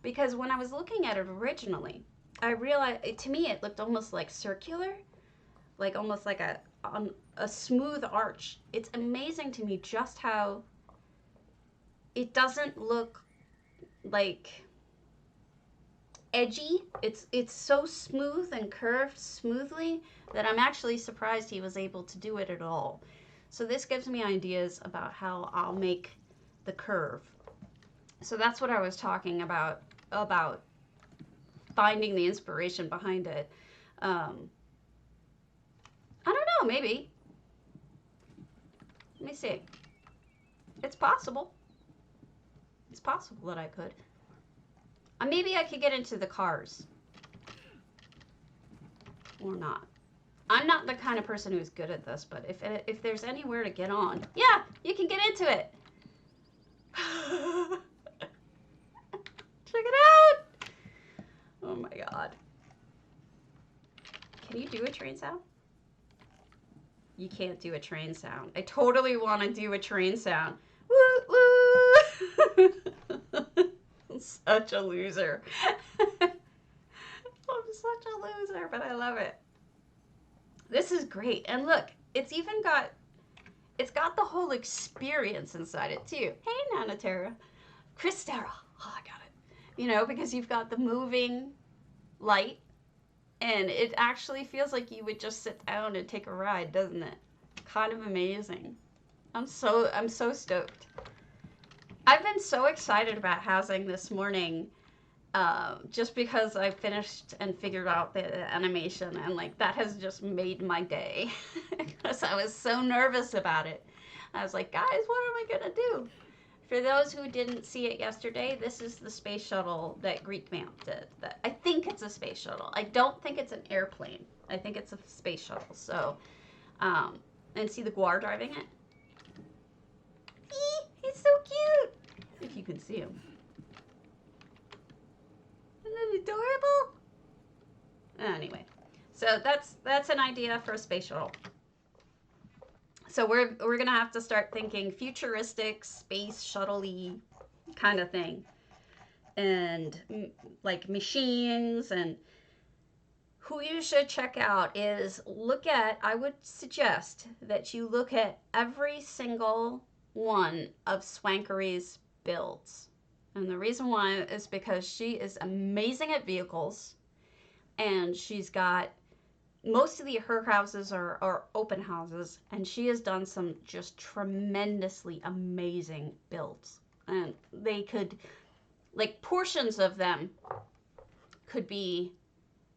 Because when I was looking at it originally, I realized, to me, it looked almost like circular, like almost like a smooth arch. It's amazing to me just how it doesn't look like edgy. It's so smooth and curved smoothly that I'm actually surprised he was able to do it at all. So this gives me ideas about how I'll make the curve. So that's what I was talking about finding the inspiration behind it. I don't know, maybe. Let me see. It's possible. It's possible that I could. Maybe I could get into the cars. Or not. I'm not the kind of person who's good at this, but if there's anywhere to get on, yeah, you can get into it. Check it out. Oh my God. Can you do a train sound? You can't do a train sound. I totally want to do a train sound. Woo woo. Such a loser. I'm such a loser, but I love it. This is great. And look, it's got the whole experience inside it too. Hey, Nanatera. Christera. Oh, I got it. You know, because you've got the moving light, and it actually feels like you would just sit down and take a ride, doesn't it? Kind of amazing. I'm so stoked. I've been so excited about housing this morning, just because I finished and figured out the animation, and like that has just made my day because I was so nervous about it. I was like, guys, what am I gonna do? For those who didn't see it yesterday, this is the space shuttle that Greek Vamp did. I think it's a space shuttle. I don't think it's an airplane. I think it's a space shuttle. So, and see the Guar driving it? He's so cute! If you can see him. Isn't that adorable? Anyway, so that's an idea for a space shuttle. So we're gonna have to start thinking futuristic, space shuttle-y kind of thing, and like machines. And who you should check out is I would suggest that you look at every single one of Swankery's builds. And the reason why is because she is amazing at vehicles, and she's got most of her houses are open houses, and she has done some just tremendously amazing builds. And they could, like, portions of them could be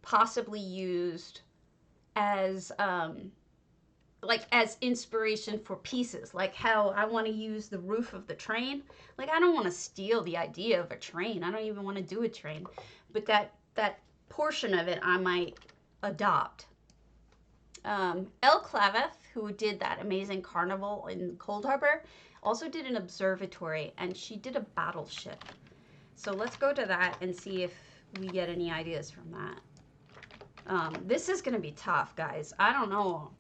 possibly used as as inspiration for pieces, like how I want to use the roof of the train. Like, I don't want to steal the idea of a train. I don't even want to do a train, but that portion of it I might adopt. Elle Claveth, who did that amazing carnival in Cold Harbor, also did an observatory, and she did a battleship. So let's go to that and see if we get any ideas from that. This is going to be tough, guys. I don't know.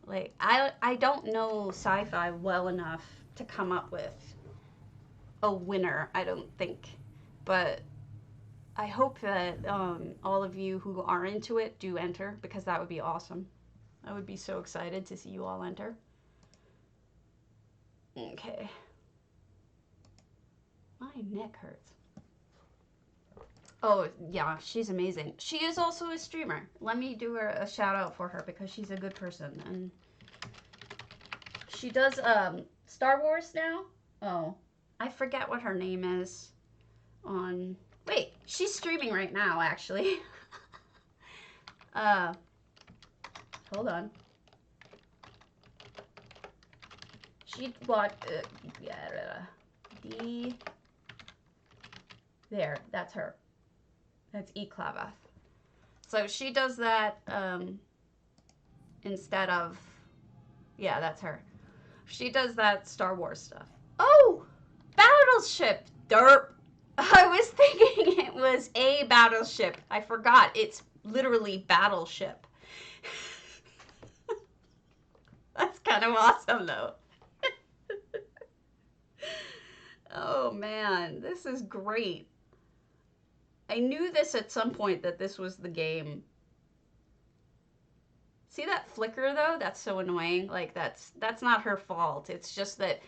Like, I don't know sci-fi well enough to come up with a winner, I don't think. But I hope that all of you who are into it do enter, because that would be awesome. I would be so excited to see you all enter. Okay. My neck hurts. Oh, yeah, she's amazing. She is also a streamer. Let me do a shout out for her, because she's a good person. And She does Star Wars now. Oh, I forget what her name is on. Wait, she's streaming right now, actually. uh, hold on. She what? There, that's her. That's Eclava. So she does that instead of, yeah, that's her. She does that Star Wars stuff. Oh, battleship. Derp. I was thinking it was a battleship. I forgot. It's literally battleship. That's kind of awesome, though. Oh, man. This is great. I knew this at some point that this was the game. See that flicker, though? That's so annoying. Like, that's not her fault. It's just that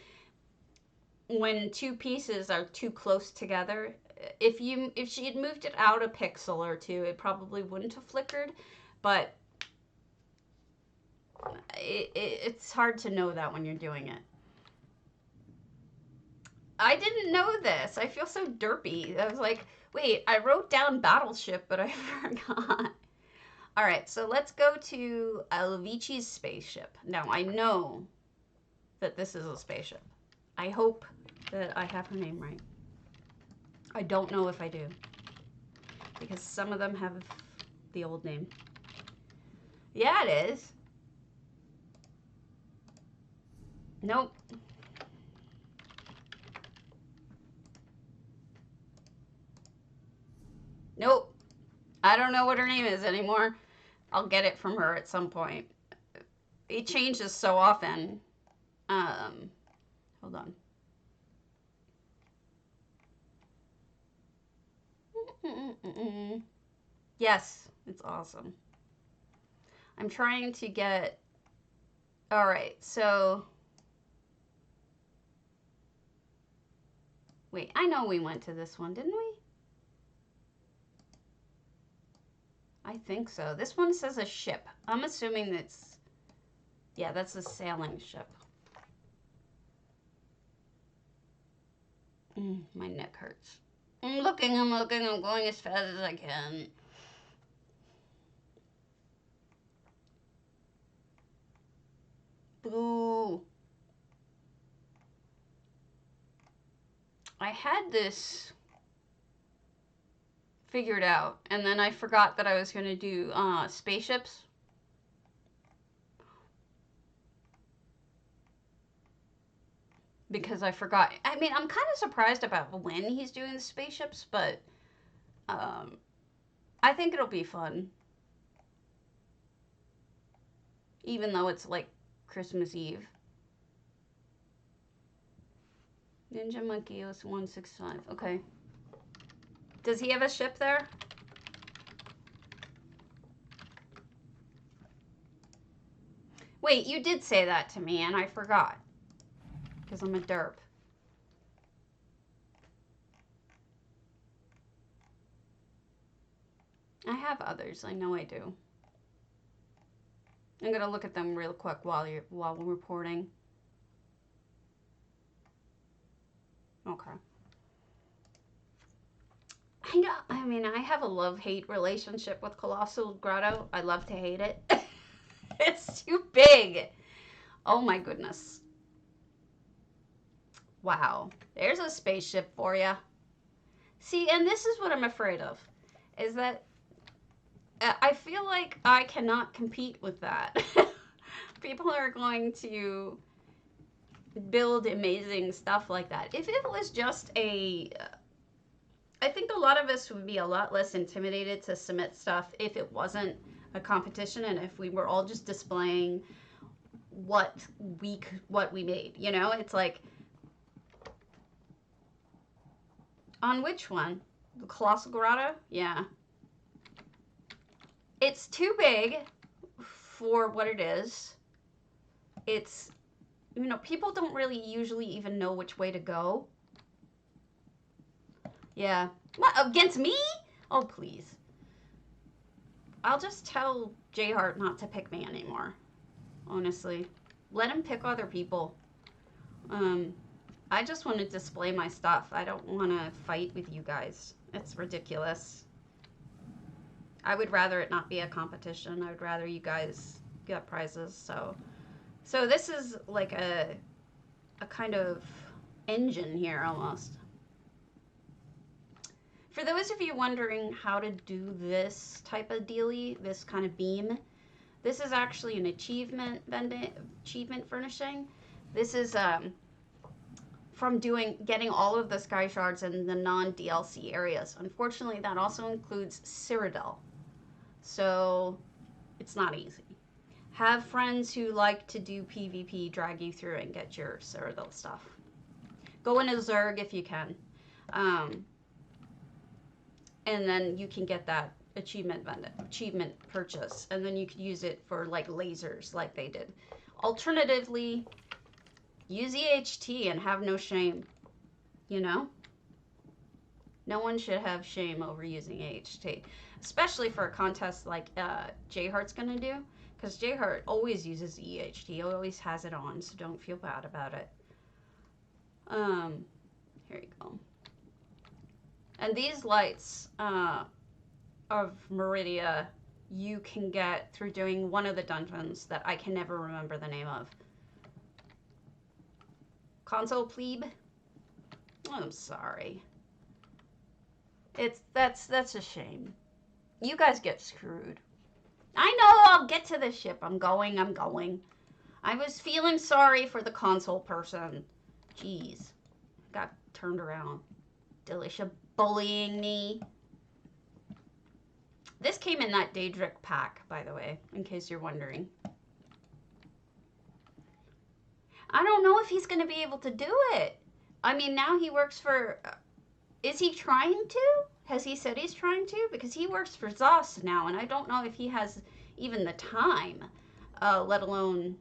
when two pieces are too close together, if she had moved it out a pixel or two, it probably wouldn't have flickered. But it's hard to know that when you're doing it. I didn't know this. I feel so derpy. I was like, wait, I wrote down battleship, but I forgot. All right, so let's go to Alvici's spaceship. Now, I know that this is a spaceship. I hope that I have her name right. I don't know if I do, because some of them have the old name. Yeah, it is. Nope. Nope. I don't know what her name is anymore. I'll get it from her at some point. It changes so often. Hold on. Yes, it's awesome. I'm trying to get... All right, so... Wait, I know we went to this one, didn't we? I think so. This one says a ship. I'm assuming that's... Yeah, that's a sailing ship. My neck hurts. I'm looking, I'm going as fast as I can. Boo. I had this figured out, and then I forgot that I was going to do spaceships. Because I forgot. I mean, I'm kind of surprised about when he's doing the spaceships, but I think it'll be fun. Even though it's like Christmas Eve. Ninja Monkey OS 165. Okay. Does he have a ship there? Wait, you did say that to me and I forgot. Because I'm a derp. I have others. I know I do. I'm gonna look at them real quick while we're reporting. Okay. I know. I mean, I have a love-hate relationship with Colossal Grotto. I love to hate it. It's too big. Oh my goodness. Wow. There's a spaceship for you. See, and this is what I'm afraid of, is that I feel like I cannot compete with that. People are going to build amazing stuff like that. If it was just a... I think a lot of us would be a lot less intimidated to submit stuff if it wasn't a competition and if we were all just displaying what we made. You know, it's like... On which one? The Colossal Grotto? Yeah. It's too big for what it is. It's, you know, people don't really usually even know which way to go. Yeah. What, against me? Oh, please. I'll just tell J-Heart not to pick me anymore. Honestly. let him pick other people. I just want to display my stuff. I don't want to fight with you guys. It's ridiculous. I would rather it not be a competition. I would rather you guys get prizes. So this is like a kind of engine here almost. For those of you wondering how to do this type of dealie, this kind of beam, this is actually an achievement furnishing. This is from getting all of the sky shards in the non-DLC areas. Unfortunately, that also includes Cyrodiil. So it's not easy. Have friends who like to do PvP drag you through and get your Cyrodiil stuff. Go into Zerg if you can. And then you can get that achievement purchase. And then you could use it for like lasers like they did. Alternatively, use EHT and have no shame. You know? No one should have shame over using EHT. Especially for a contest like J-Heart's going to do. Because J-Heart always uses EHT. He always has it on. So don't feel bad about it. Here you go. And these lights of Meridia you can get through doing one of the dungeons that I can never remember the name of. Console plebe? Oh, I'm sorry. That's a shame. You guys get screwed. I know, I'll get to the ship. I'm going. I was feeling sorry for the console person. Jeez. Got turned around. Delisha bullying me. This came in that Daedric pack, by the way, in case you're wondering. I don't know if he's going to be able to do it. I mean, now he works for... is he trying to? Has he said he's trying to? Because he works for ZOS now, and I don't know if he has even the time, let alone...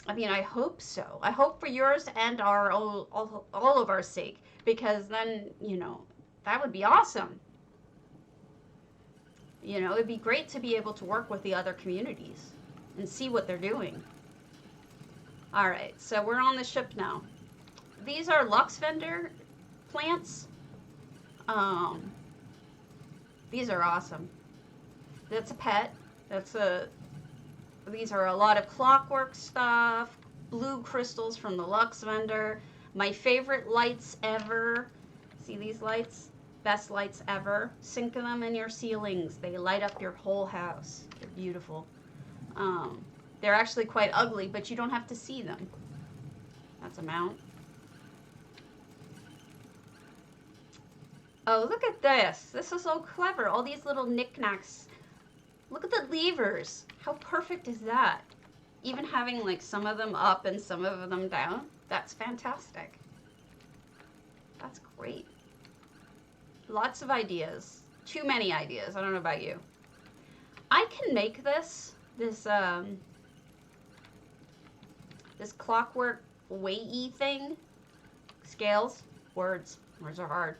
I mean, I hope so. I hope for yours and our all of our sake, because then, you know, that would be awesome. You know, it'd be great to be able to work with the other communities and see what they're doing. All right, so we're on the ship now. These are Lux Vendor plants. These are awesome. That's a pet. These are a lot of clockwork stuff, blue crystals from the Lux Vendor. My favorite lights ever. See these lights? Best lights ever. Sink them in your ceilings. They light up your whole house. They're beautiful. They're actually quite ugly, but you don't have to see them. That's a mount. Oh, look at this. This is so clever. All these little knickknacks. Look at the levers. How perfect is that? Even having like some of them up and some of them down. That's fantastic. That's great. Lots of ideas. Too many ideas. I don't know about you. I can make this clockwork weighty thing. Scales. Words are hard.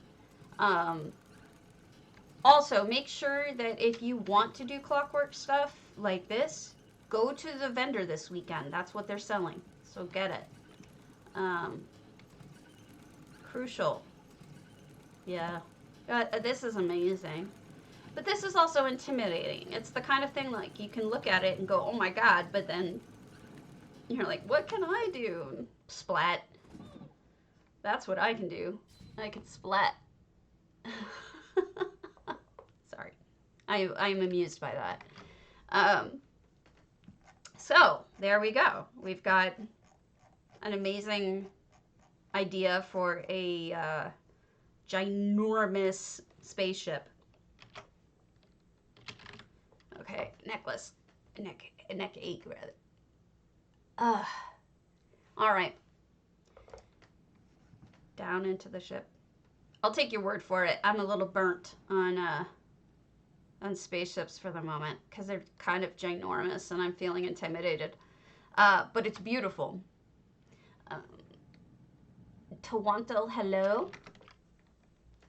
Also, make sure that if you want to do clockwork stuff like this, go to the vendor this weekend. That's what they're selling. So get it. Crucial. Yeah. This is amazing. But this is also intimidating. It's the kind of thing like you can look at it and go, oh my god, but then you're like, what can I do? Splat. That's what I can do. I can splat. Sorry. I'm amused by that. So, there we go. We've got an amazing idea for a ginormous spaceship. Okay, necklace. Neck ache, rather. All right. Down into the ship. I'll take your word for it. I'm a little burnt on spaceships for the moment because they're kind of ginormous and I'm feeling intimidated. But it's beautiful. Tawanto, hello.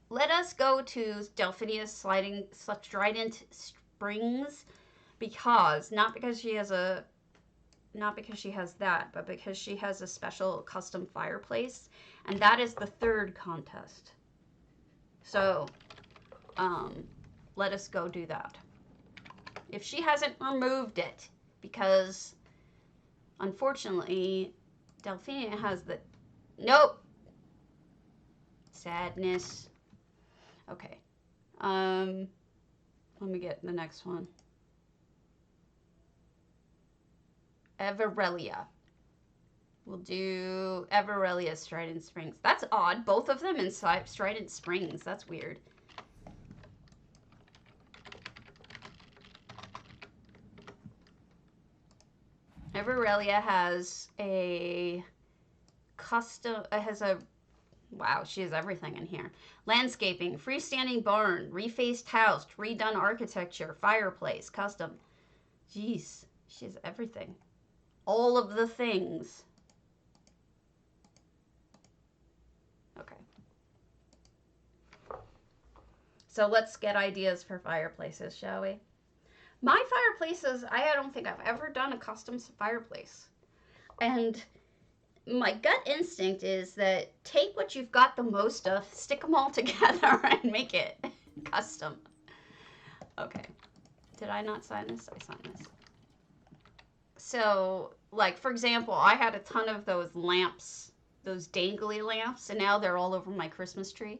Let us go to Delphinia's Strident Springs because, not because she has a not because she has that, but because she has a special custom fireplace, and that is the third contest. So, let us go do that. If she hasn't removed it, because unfortunately, Delphine has the, nope, sadness. Okay, let me get the next one. Everelia. We'll do Everelia Strident Springs. That's odd. Both of them in Strident Springs. That's weird. Everelia has a custom, wow, she has everything in here. Landscaping, freestanding barn, refaced house, redone architecture, fireplace, custom. Jeez, she has everything. All of the things. Okay. So let's get ideas for fireplaces, shall we? My fireplaces, I don't think I've ever done a custom fireplace. And my gut instinct is that take what you've got the most of, stick them all together, and make it custom. Okay. Did I not sign this? I signed this. So, like, for example, I had a ton of those lamps, those dangly lamps, and now they're all over my Christmas tree.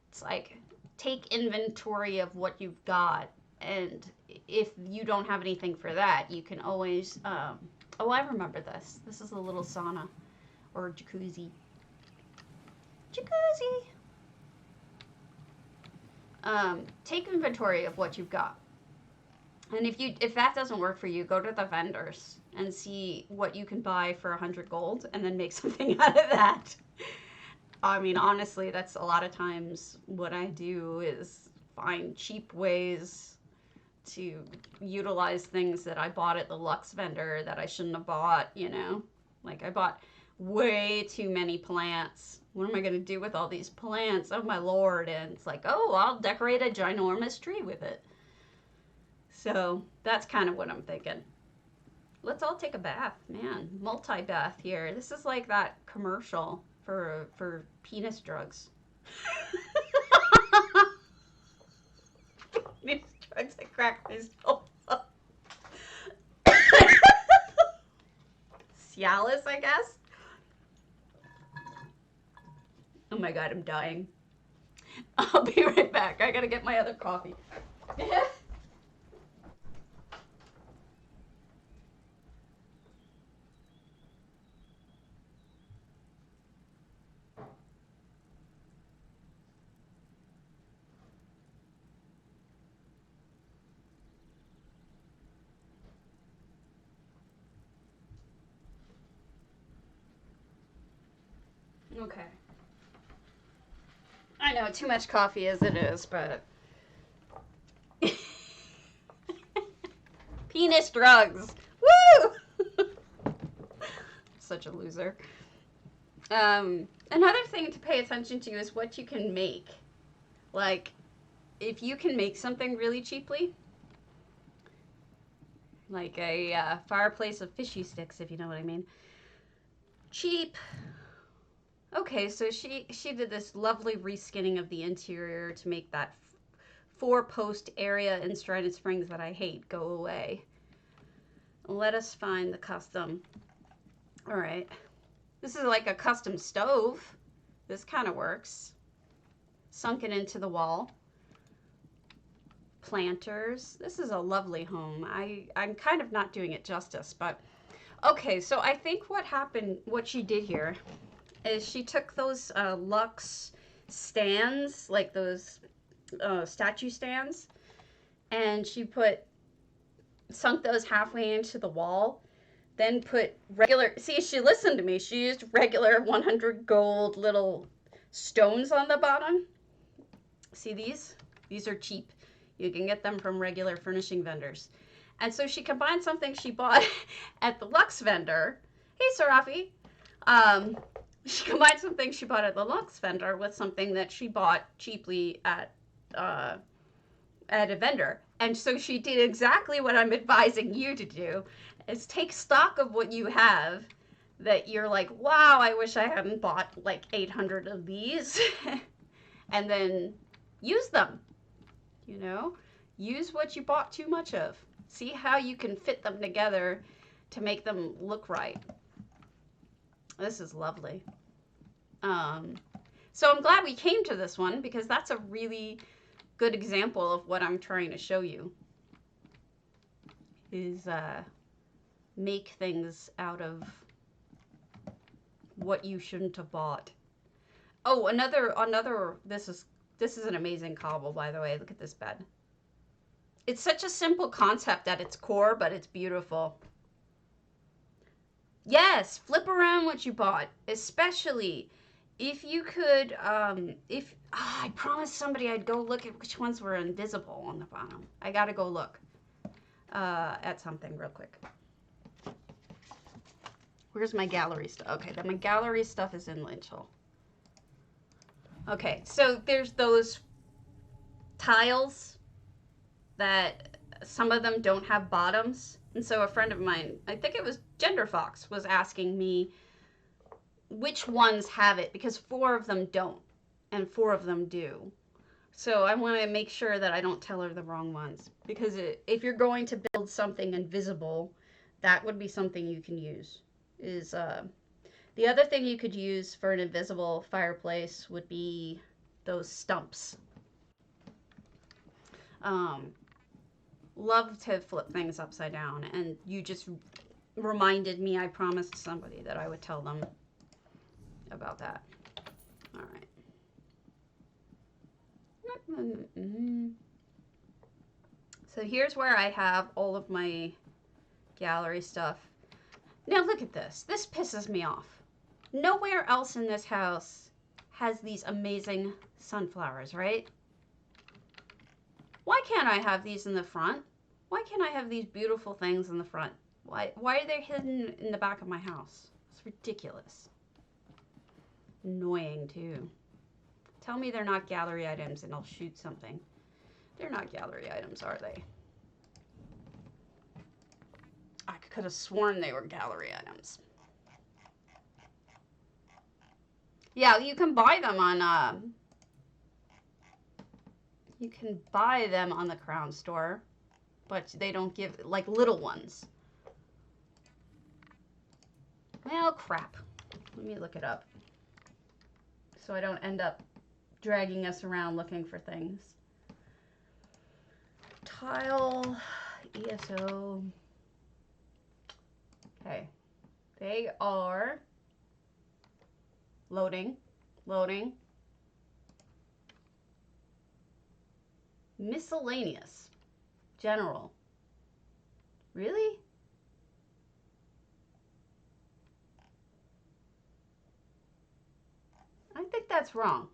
It's like, take inventory of what you've got, and if you don't have anything for that, you can always, oh, I remember this. This is a little sauna, or jacuzzi. Jacuzzi! Take inventory of what you've got. And if that doesn't work for you, go to the vendors and see what you can buy for 100 gold and then make something out of that. I mean, honestly, that's a lot of times what I do is find cheap ways to utilize things that I bought at the Lux vendor that I shouldn't have bought, you know? Like, I bought way too many plants. What am I going to do with all these plants? Oh, my lord. And it's like, oh, I'll decorate a ginormous tree with it. So that's kind of what I'm thinking. Let's all take a bath, man. Multi-bath here. This is like that commercial for penis drugs. Penis drugs that crack myself up. Cialis, I guess. Oh my god, I'm dying. I'll be right back. I gotta get my other coffee. Okay. I know, too much coffee as it is, but... Penis drugs! Woo! Such a loser. Another thing to pay attention to is what you can make. Like, if you can make something really cheaply, like a fireplace of fishy sticks, if you know what I mean. Cheap. Okay, so she did this lovely reskinning of the interior to make that 4-post area in Strident Springs that I hate go away. Let us find the custom. All right. This is like a custom stove. This kind of works. Sunk it into the wall. Planters. This is a lovely home. I'm kind of not doing it justice, but okay, so I think what she did here is she took those Lux stands, like those statue stands, and she sunk those halfway into the wall, then put she listened to me, she used regular 100 gold little stones on the bottom. See these? These are cheap. You can get them from regular furnishing vendors. And so she combined something she bought at the Lux vendor. Hey, Sarafi. She combined something she bought at the Lux vendor with something that she bought cheaply at a vendor. And so she did exactly what I'm advising you to do. is take stock of what you have that you're like, wow, I wish I hadn't bought like 800 of these. And then use them, you know? Use what you bought too much of. See how you can fit them together to make them look right. This is lovely. So I'm glad we came to this one because that's a really good example of what I'm trying to show you. Is make things out of what you shouldn't have bought. Oh, another. This is an amazing cobble, by the way. Look at this bed. It's such a simple concept at its core, but it's beautiful. Yes, flip around what you bought, especially if you could. I promised somebody I'd go look at which ones were invisible on the bottom. I gotta go look at something real quick. Where's my gallery stuff? Okay, then my gallery stuff is in Lynch Hole. Okay, so there's those tiles that some of them don't have bottoms. And so a friend of mine, I think it was Gender Fox, was asking me which ones have it because 4 of them don't and 4 of them do. So I want to make sure that I don't tell her the wrong ones because if you're going to build something invisible, that would be something you can use. The other thing you could use for an invisible fireplace would be those stumps. Love to flip things upside down, and you just reminded me I promised somebody that I would tell them about that. All right. So here's where I have all of my gallery stuff. Now look at this. This pisses me off. Nowhere else in this house has these amazing sunflowers, right? Why can't I have these in the front? Why can't I have these beautiful things in the front? Why are they hidden in the back of my house? It's ridiculous. Annoying too. Tell me they're not gallery items and I'll shoot something. They're not gallery items, are they? I could have sworn they were gallery items. Yeah, you can buy them on you can buy them on the Crown store, but they don't give like little ones. Well, crap. Let me look it up so I don't end up dragging us around looking for things. Tile, ESO. Okay, they are loading. Miscellaneous, general. Really? I think that's wrong.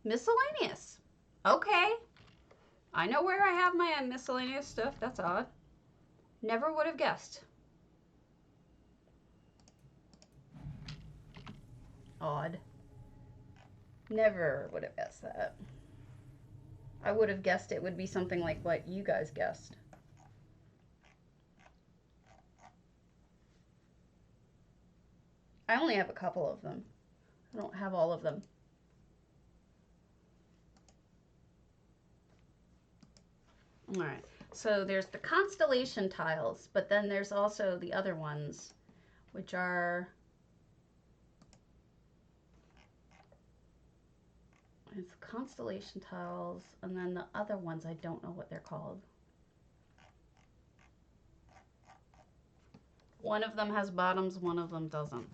Miscellaneous. Okay. I know where I have my miscellaneous stuff. That's odd. Never would have guessed. Odd. Never would have guessed that. I would have guessed it would be something like what you guys guessed. I only have a couple of them. I don't have all of them. All right. So there's the constellation tiles, but then there's also the other ones, which are it's constellation tiles, and then the other ones I don't know what they're called. One of them has bottoms, one of them doesn't.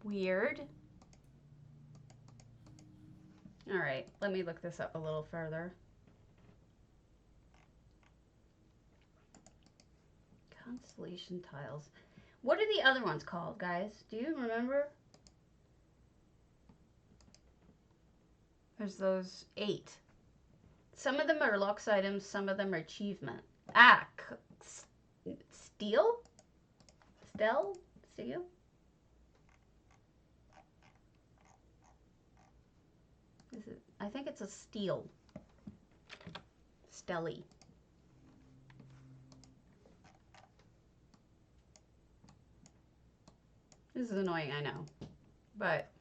Weird. All right, let me look this up a little further. Constellation tiles. What are the other ones called, guys? Do you remember? There's those 8. Some of them are Lux items, some of them are achievement. Ah, steel? Steel? Is it? I think it's a steel. Stelly. This is annoying, I know. But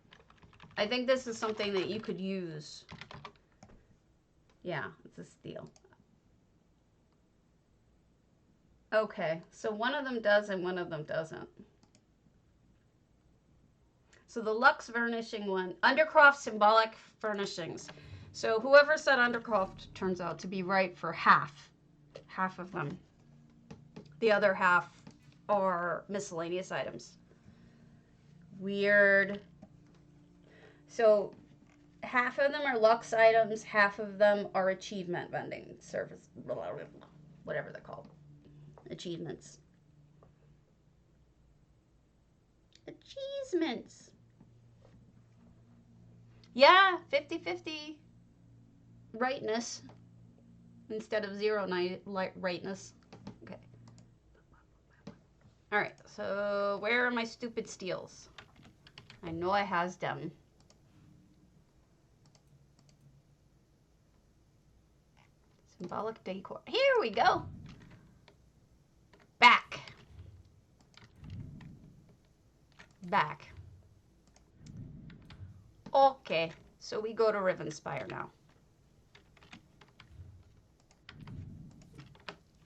I think this is something that you could use. Yeah, it's a steel. Okay, so one of them does and one of them doesn't. So the Lux Furnishing one, Undercroft Symbolic Furnishings. So whoever said Undercroft turns out to be right for half of them. The other half are miscellaneous items. Weird. So half of them are Lux items, half of them are achievement vending service, whatever they're called. Achievements. Achievements. Yeah, 50-50 rightness instead of 0 rightness. Okay. All right, so where are my stupid steals? I know I has them. Symbolic decor. Here we go. Back. Okay, so we go to Rivenspire now.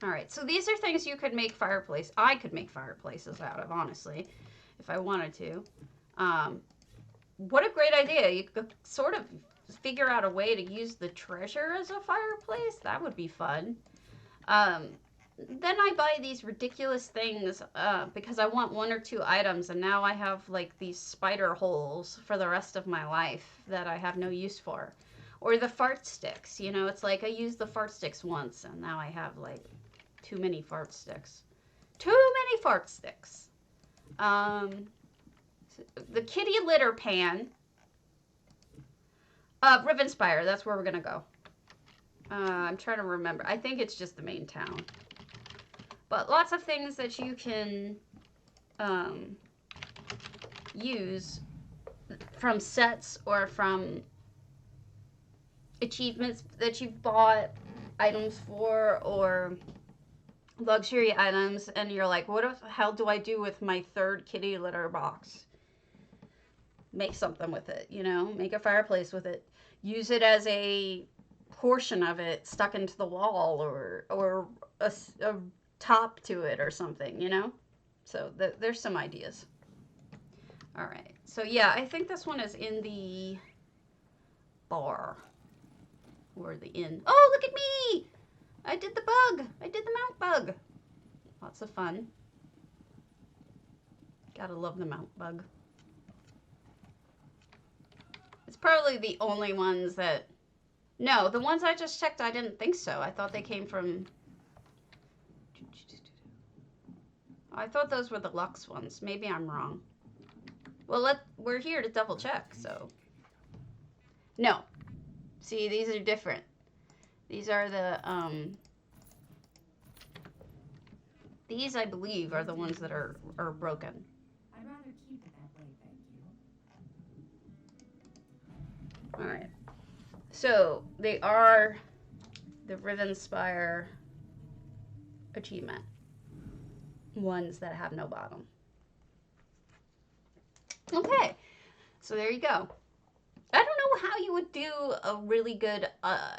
All right, so these are things you could make fireplace. I could make fireplaces out of, honestly, if I wanted to. What a great idea. You could sort of figure out a way to use the treasure as a fireplace. That would be fun. Then I buy these ridiculous things because I want 1 or 2 items, and now I have like these spider holes for the rest of my life that I have no use for. Or the fart sticks, you know, it's like I used the fart sticks once, and now I have like too many fart sticks. Too many fart sticks. The kitty litter pan. Rivenspire, that's where we're gonna go. I'm trying to remember. I think it's just the main town. But lots of things that you can use from sets or from achievements that you've bought items for, or luxury items, and you're like, what the hell do I do with my 3rd kitty litter box? Make something with it, you know? Make a fireplace with it. Use it as a portion of it stuck into the wall, or a top to it or something, you know? So there's some ideas. All right. So yeah, I think this one is in the bar or the inn. Oh, look at me! I did the bug. I did the mount bug. Lots of fun. Gotta love the mount bug. It's probably the only ones that... No, the ones I just checked, I didn't think so. I thought they came from... I thought those were the Lux ones. Maybe I'm wrong. Well, we're here to double check, so. No. See, these are different. These are the, these, I believe, are the ones that are broken. I'd rather keep it that way, thank you. All right. So, they are the Rivenspire achievement. Ones that have no bottom. Okay, so there you go. I don't know how you would do a really good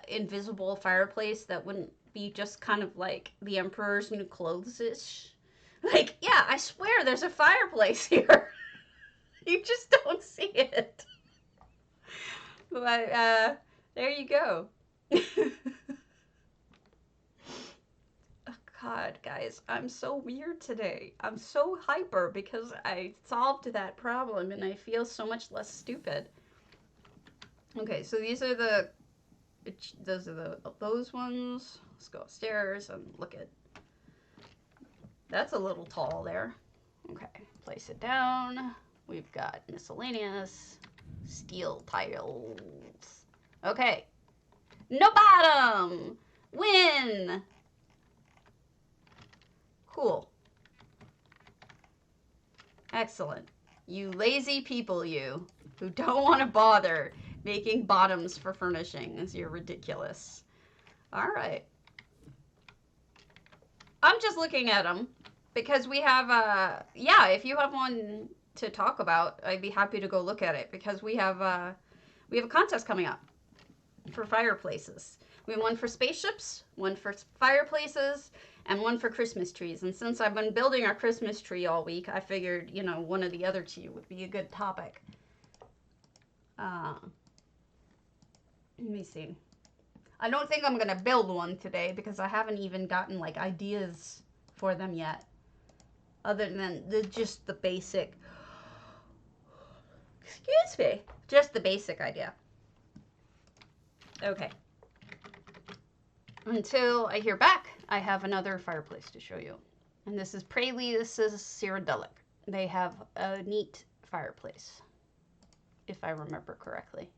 invisible fireplace that wouldn't be just kind of like the Emperor's New Clothes-ish. Like, yeah, I swear there's a fireplace here. You just don't see it. But there you go. God, guys, I'm so weird today. I'm so hyper because I solved that problem and I feel so much less stupid. Okay, so those are those ones. Let's go upstairs and look at. That's a little tall there. Okay, place it down. We've got miscellaneous steel tiles. Okay, no bottom. Win. Cool. Excellent. You lazy people, you, who don't want to bother making bottoms for furnishings. You're ridiculous. All right. I'm just looking at them because we have, yeah, if you have one to talk about, I'd be happy to go look at it because we have a contest coming up for fireplaces. We have one for spaceships, one for fireplaces, and one for Christmas trees. And since I've been building our Christmas tree all week, I figured, you know, one of the other two would be a good topic. Let me see. I don't think I'm going to build one today because I haven't even gotten, like, ideas for them yet. Other than just the basic... Excuse me. Just the basic idea. Okay. Until I hear back, I have another fireplace to show you. And this is Pralius's Cyrodiilic. They have a neat fireplace, if I remember correctly.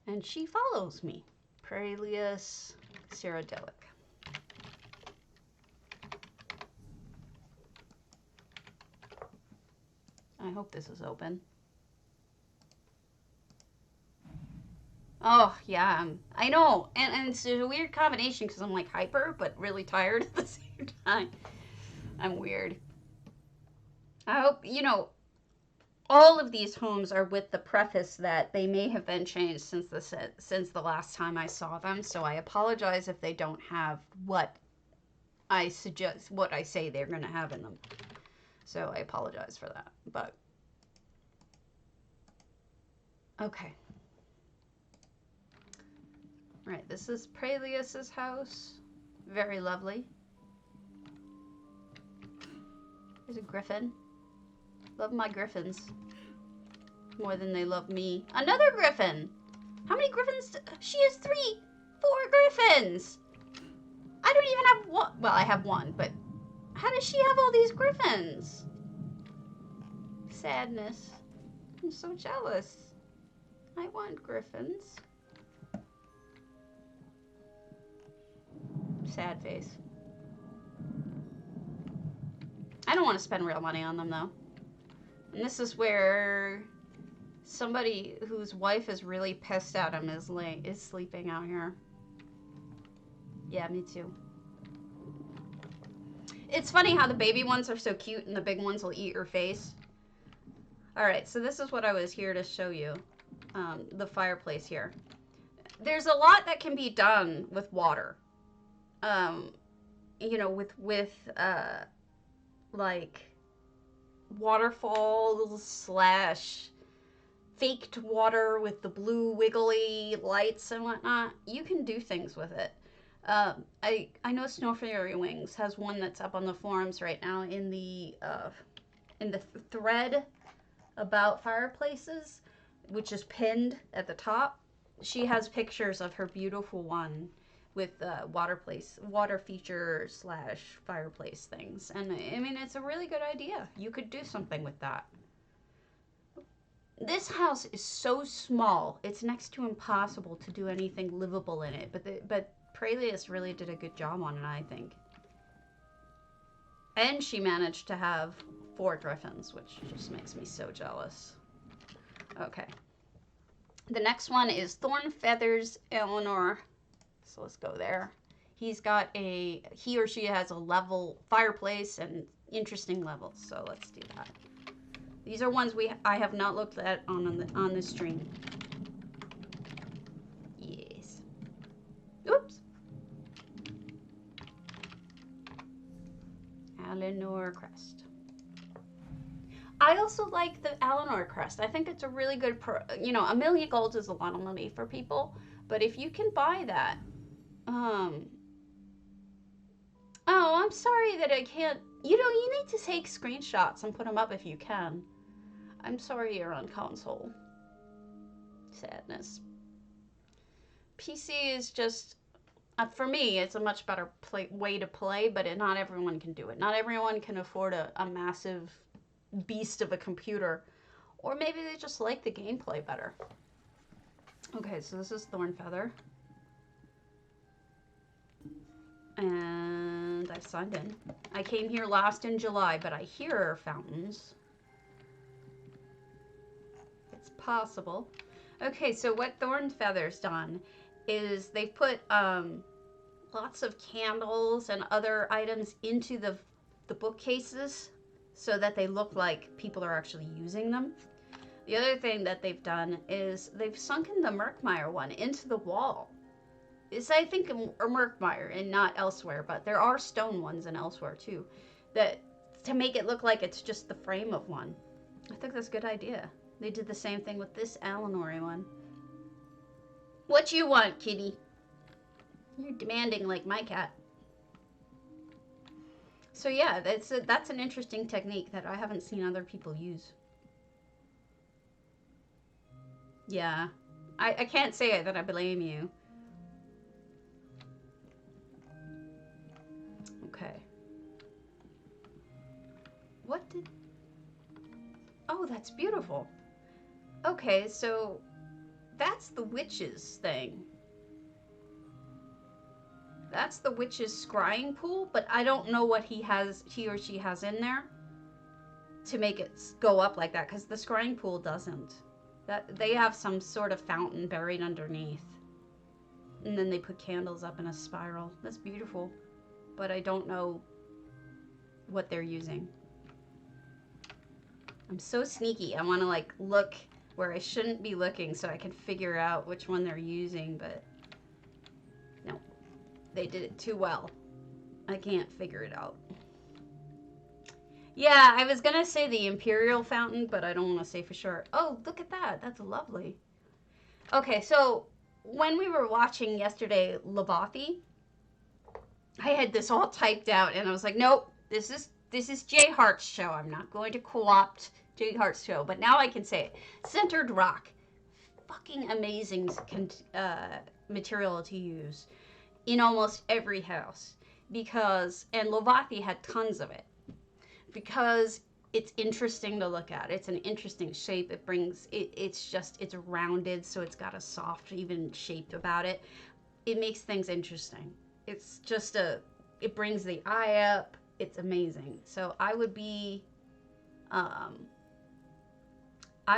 And she follows me. Pralius Cyrodiilic. I hope this is open. Oh, yeah, I know. And it's a weird combination because I'm like hyper, but really tired at the same time. I'm weird. I hope, you know, all of these homes are with the preface that they may have been changed since the last time I saw them. So I apologize if they don't have what I suggest, what I say they're going to have in them. So I apologize for that. But, okay. Right, this is Pralius's house. Very lovely. There's a griffin. Love my griffins. More than they love me. Another griffin! How many griffins? She has 4 griffins! I don't even have one. Well, I have one, but how does she have all these griffins? Sadness. I'm so jealous. I want griffins. Sad face. I don't want to spend real money on them, though. And this is where somebody whose wife is really pissed at him is sleeping out here. Yeah, me too. It's funny how the baby ones are so cute and the big ones will eat your face. Alright, so this is what I was here to show you. The fireplace here. There's a lot that can be done with water. You know, with like waterfalls / faked water with the blue wiggly lights and whatnot. You can do things with it. I know Snow Fairy Wings has one that's up on the forums right now in the thread about fireplaces, which is pinned at the top. She has pictures of her beautiful one with water feature / fireplace things. And I mean, it's a really good idea. You could do something with that. This house is so small, it's next to impossible to do anything livable in it. But Pralius really did a good job on it, I think. And she managed to have 4 griffins, which just makes me so jealous. Okay. The next one is Thorn Feathers Eleanor. So let's go there. He or she has a level fireplace and interesting levels. So let's do that. These are ones I have not looked at on the stream. Yes. Oops. Eleanor crest. I also like the Eleanor crest. I think it's a really good, you know, 1,000,000 gold is a lot of money for people, but if you can buy that, oh, I'm sorry that I can't, you know, you need to take screenshots and put them up if you can. I'm sorry you're on console. Sadness. PC is just, for me, it's a much better way to play, but not everyone can do it. Not everyone can afford a massive beast of a computer, or maybe they just like the gameplay better. Okay, so this is Thorn Feather. And and I've signed in. I came here last in July, but I hear fountains. It's possible. Okay, so what Thornfeather's done is they've put lots of candles and other items into the bookcases so that they look like people are actually using them. The other thing that they've done is they've sunken the Merkmeyer one into the wall. It's, I think, a Merkmeyer and not elsewhere, but there are stone ones in elsewhere too, that to make it look like it's just the frame of one. I think that's a good idea. They did the same thing with this Alanori one. What you want, kitty? You're demanding like my cat. So yeah, that's an interesting technique that I haven't seen other people use. Yeah, I can't say that I blame you. Okay. What did... Oh, that's beautiful. Okay, so that's the witch's thing. That's the witch's scrying pool, but I don't know what he or she has in there to make it go up like that, because the scrying pool doesn't. That they have some sort of fountain buried underneath. And then they put candles up in a spiral. That's beautiful. But I don't know what they're using. I'm so sneaky. I want to like look where I shouldn't be looking so I can figure out which one they're using, but no. They did it too well. I can't figure it out. Yeah, I was gonna say the Imperial Fountain, but I don't want to say for sure. Oh, look at that. That's lovely. Okay, so when we were watching yesterday Lavathi, I had this all typed out, and I was like, nope, this is Jay Hart's show. I'm not going to co-opt Jay Hart's show, but now I can say it. Centered rock. Fucking amazing material to use in almost every house. Because, and Lavathi had tons of it. Because it's interesting to look at. It's an interesting shape. It brings, it's rounded, so it's got a soft, even shape about it. It makes things interesting. It's just it brings the eye up. It's amazing. So I would be, I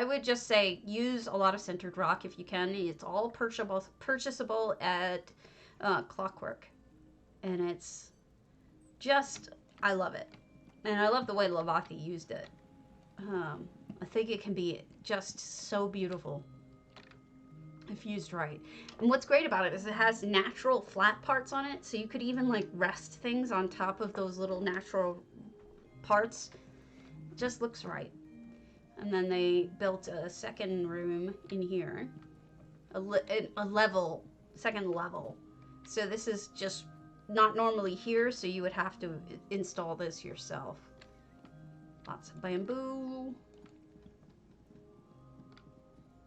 would just say use a lot of centered rock if you can. It's all purchasable at Clockwork. And it's just, I love it. And I love the way Lavathi used it. I think it can be just so beautiful if used right. And what's great about it is it has natural flat parts on it, so you could even like rest things on top of those little natural parts. It just looks right. And then they built a second room in here, a second level. So this is just not normally here, so you would have to install this yourself. Lots of bamboo.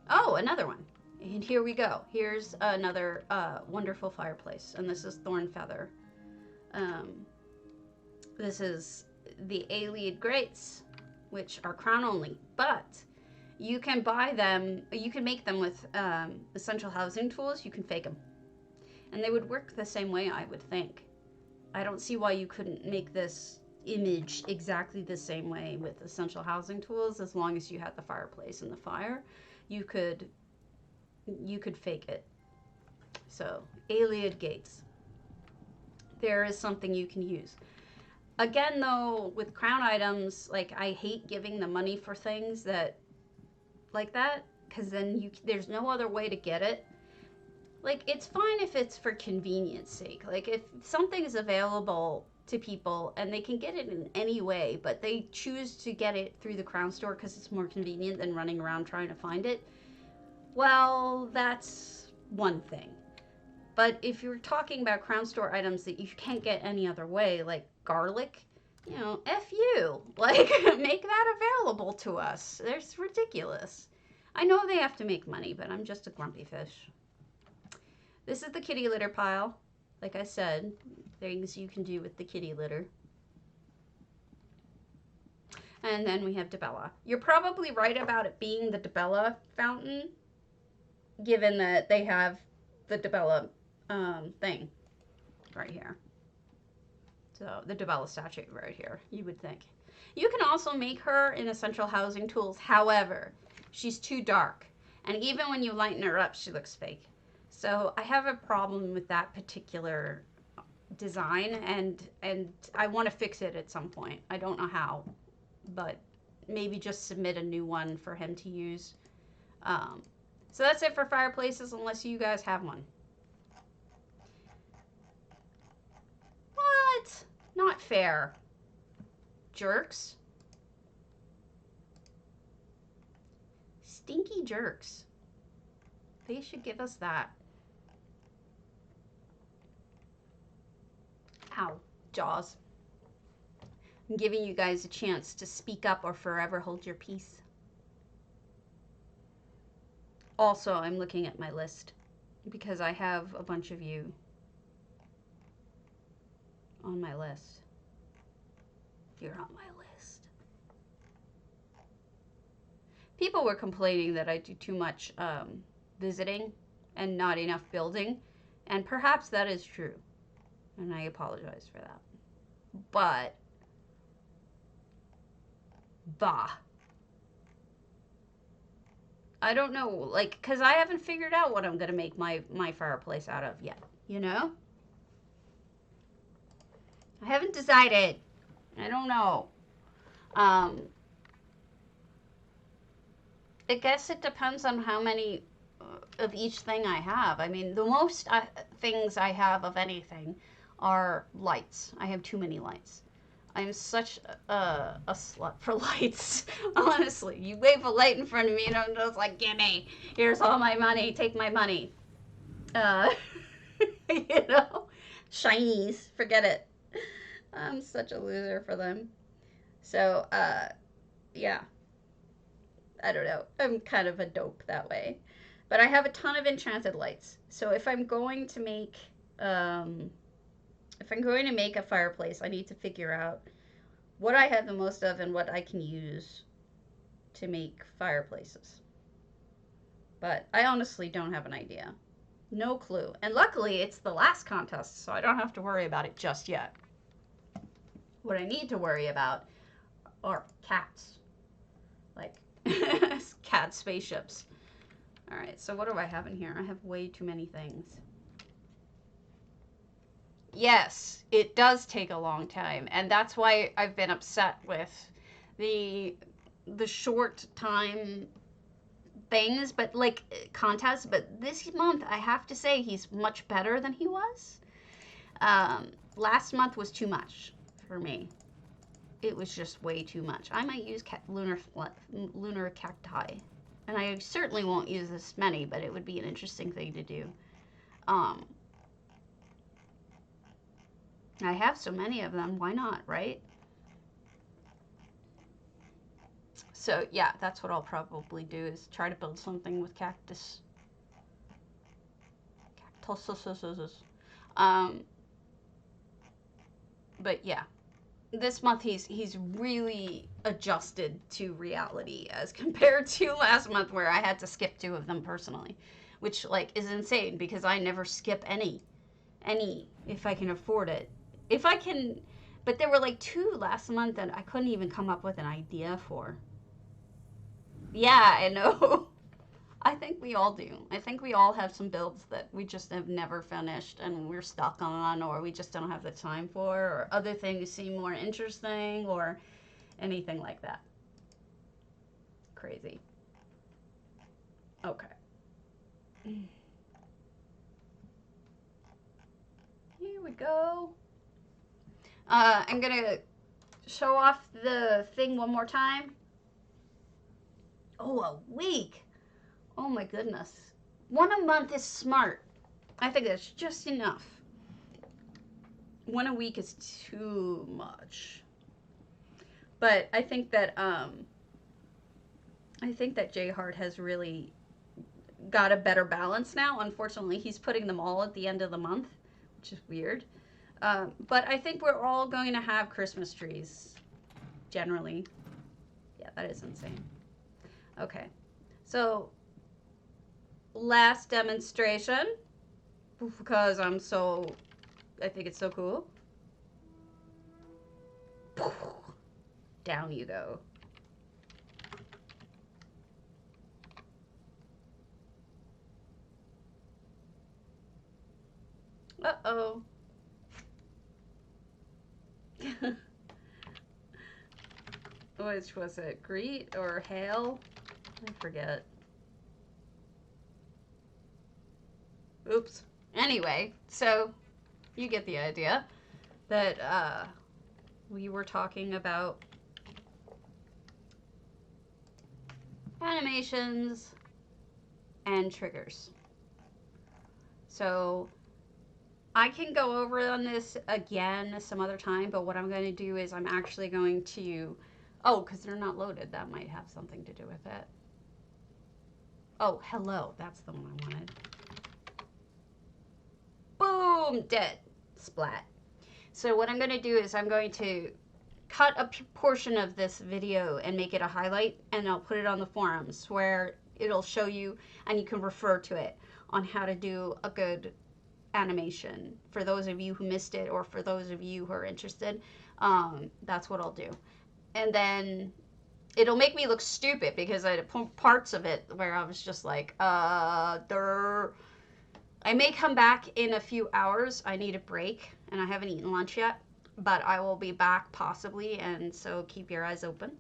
Oh, another one. And here we go. Here's another wonderful fireplace. And this is Thornfeather. This is the Ayleid grates, which are crown only. But you can buy them, you can make them with essential housing tools. You can fake them. And they would work the same way, I would think. I don't see why you couldn't make this image exactly the same way with essential housing tools, as long as you had the fireplace and the fire. You could fake it. So, Ayleid gates. There is something you can use. Again, though, with crown items, like, I hate giving the money for things that, like that, because then there's no other way to get it. Like, it's fine if it's for convenience sake. Like, if something is available to people and they can get it in any way, but they choose to get it through the crown store because it's more convenient than running around trying to find it, well, that's one thing. But if you're talking about crown store items that you can't get any other way, like garlic, you know, F you. Like, make that available to us. It's ridiculous. I know they have to make money, but I'm just a grumpy fish. This is the kitty litter pile. Like I said, things you can do with the kitty litter. And then we have Debella. You're probably right about it being the Debella fountain, given that they have the Debella thing right here. So the Debella statue right here, you would think. You can also make her in Essential Housing Tools. However, she's too dark. And even when you lighten her up, she looks fake. So I have a problem with that particular design, and I want to fix it at some point. I don't know how, but maybe just submit a new one for him to use. So that's it for fireplaces, unless you guys have one. What? Not fair. Jerks. Stinky jerks. They should give us that. Ow, jaws. I'm giving you guys a chance to speak up or forever hold your peace. Also, I'm looking at my list because I have a bunch of you on my list. You're on my list. People were complaining that I do too much visiting and not enough building, and perhaps that is true, and I apologize for that. But, bah. I don't know, like, because I haven't figured out what I'm going to make my fireplace out of yet, you know? I haven't decided. I don't know. I guess it depends on how many of each thing I have. I mean, the most things I have of anything are lights. I have too many lights. I'm such a slut for lights. Honestly, you wave a light in front of me and I'm just like, gimme, here's all my money, take my money. You know, shinies, forget it. I'm such a loser for them. So, yeah. I don't know. I'm kind of a dope that way. But I have a ton of enchanted lights. So if I'm going to make a fireplace, I need to figure out what I have the most of and what I can use to make fireplaces. But I honestly don't have an idea. No clue. And luckily, it's the last contest, so I don't have to worry about it just yet. What I need to worry about are cats. Like, cat spaceships. Alright, so what do I have in here? I have way too many things. Yes, it does take a long time, and that's why I've been upset with the short time things, but like contests. But this month, I have to say, he's much better than he was. Last month was too much for me. It was just way too much. I might use lunar cacti, and I certainly won't use this many, but it would be an interesting thing to do. I have so many of them, why not, right? So yeah, that's what I'll probably do, is try to build something with cactuses. But yeah, this month he's really adjusted to reality as compared to last month where I had to skip 2 of them personally, which like is insane because I never skip any if I can afford it. If I can, but there were like 2 last month that I couldn't even come up with an idea for. Yeah, I know. I think we all do. I think we all have some builds that we just have never finished and we're stuck on, or we just don't have the time for, or other things seem more interesting, or anything like that. Crazy. Okay. Here we go. I'm gonna show off the thing one more time. Oh, a week. Oh my goodness. 1 a month is smart. I think that's just enough. 1 a week is too much. But I think that J Hart has really got a better balance now. Unfortunately, he's putting them all at the end of the month, which is weird. But I think we're all going to have Christmas trees, generally. Yeah, that is insane. Okay, so last demonstration, because I think it's so cool. Down you go. Uh-oh. Which was it? Greet or hail? I forget. Oops. Anyway, so you get the idea that we were talking about animations and triggers. So I can go over on this again some other time, but what I'm going to do is I'm actually going to, oh, because they're not loaded, that might have something to do with it. Oh, hello, that's the one I wanted. Boom, dead, splat. So what I'm going to do is I'm going to cut a portion of this video and make it a highlight, and I'll put it on the forums where it'll show you and you can refer to it on how to do a good animation for those of you who missed it or for those of you who are interested. That's what I'll do. And then it'll make me look stupid because I had parts of it where I was just like, I may come back in a few hours. I need a break and I haven't eaten lunch yet, but I will be back possibly, and so keep your eyes open.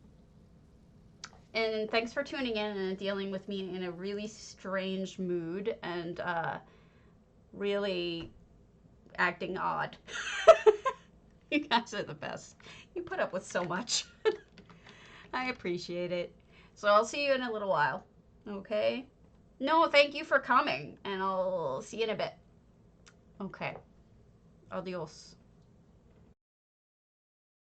And thanks for tuning in and dealing with me in a really strange mood and really acting odd. You guys are the best. You put up with so much. I appreciate it. So I'll see you in a little while. Okay? No, thank you for coming, and I'll see you in a bit. Okay. Adios.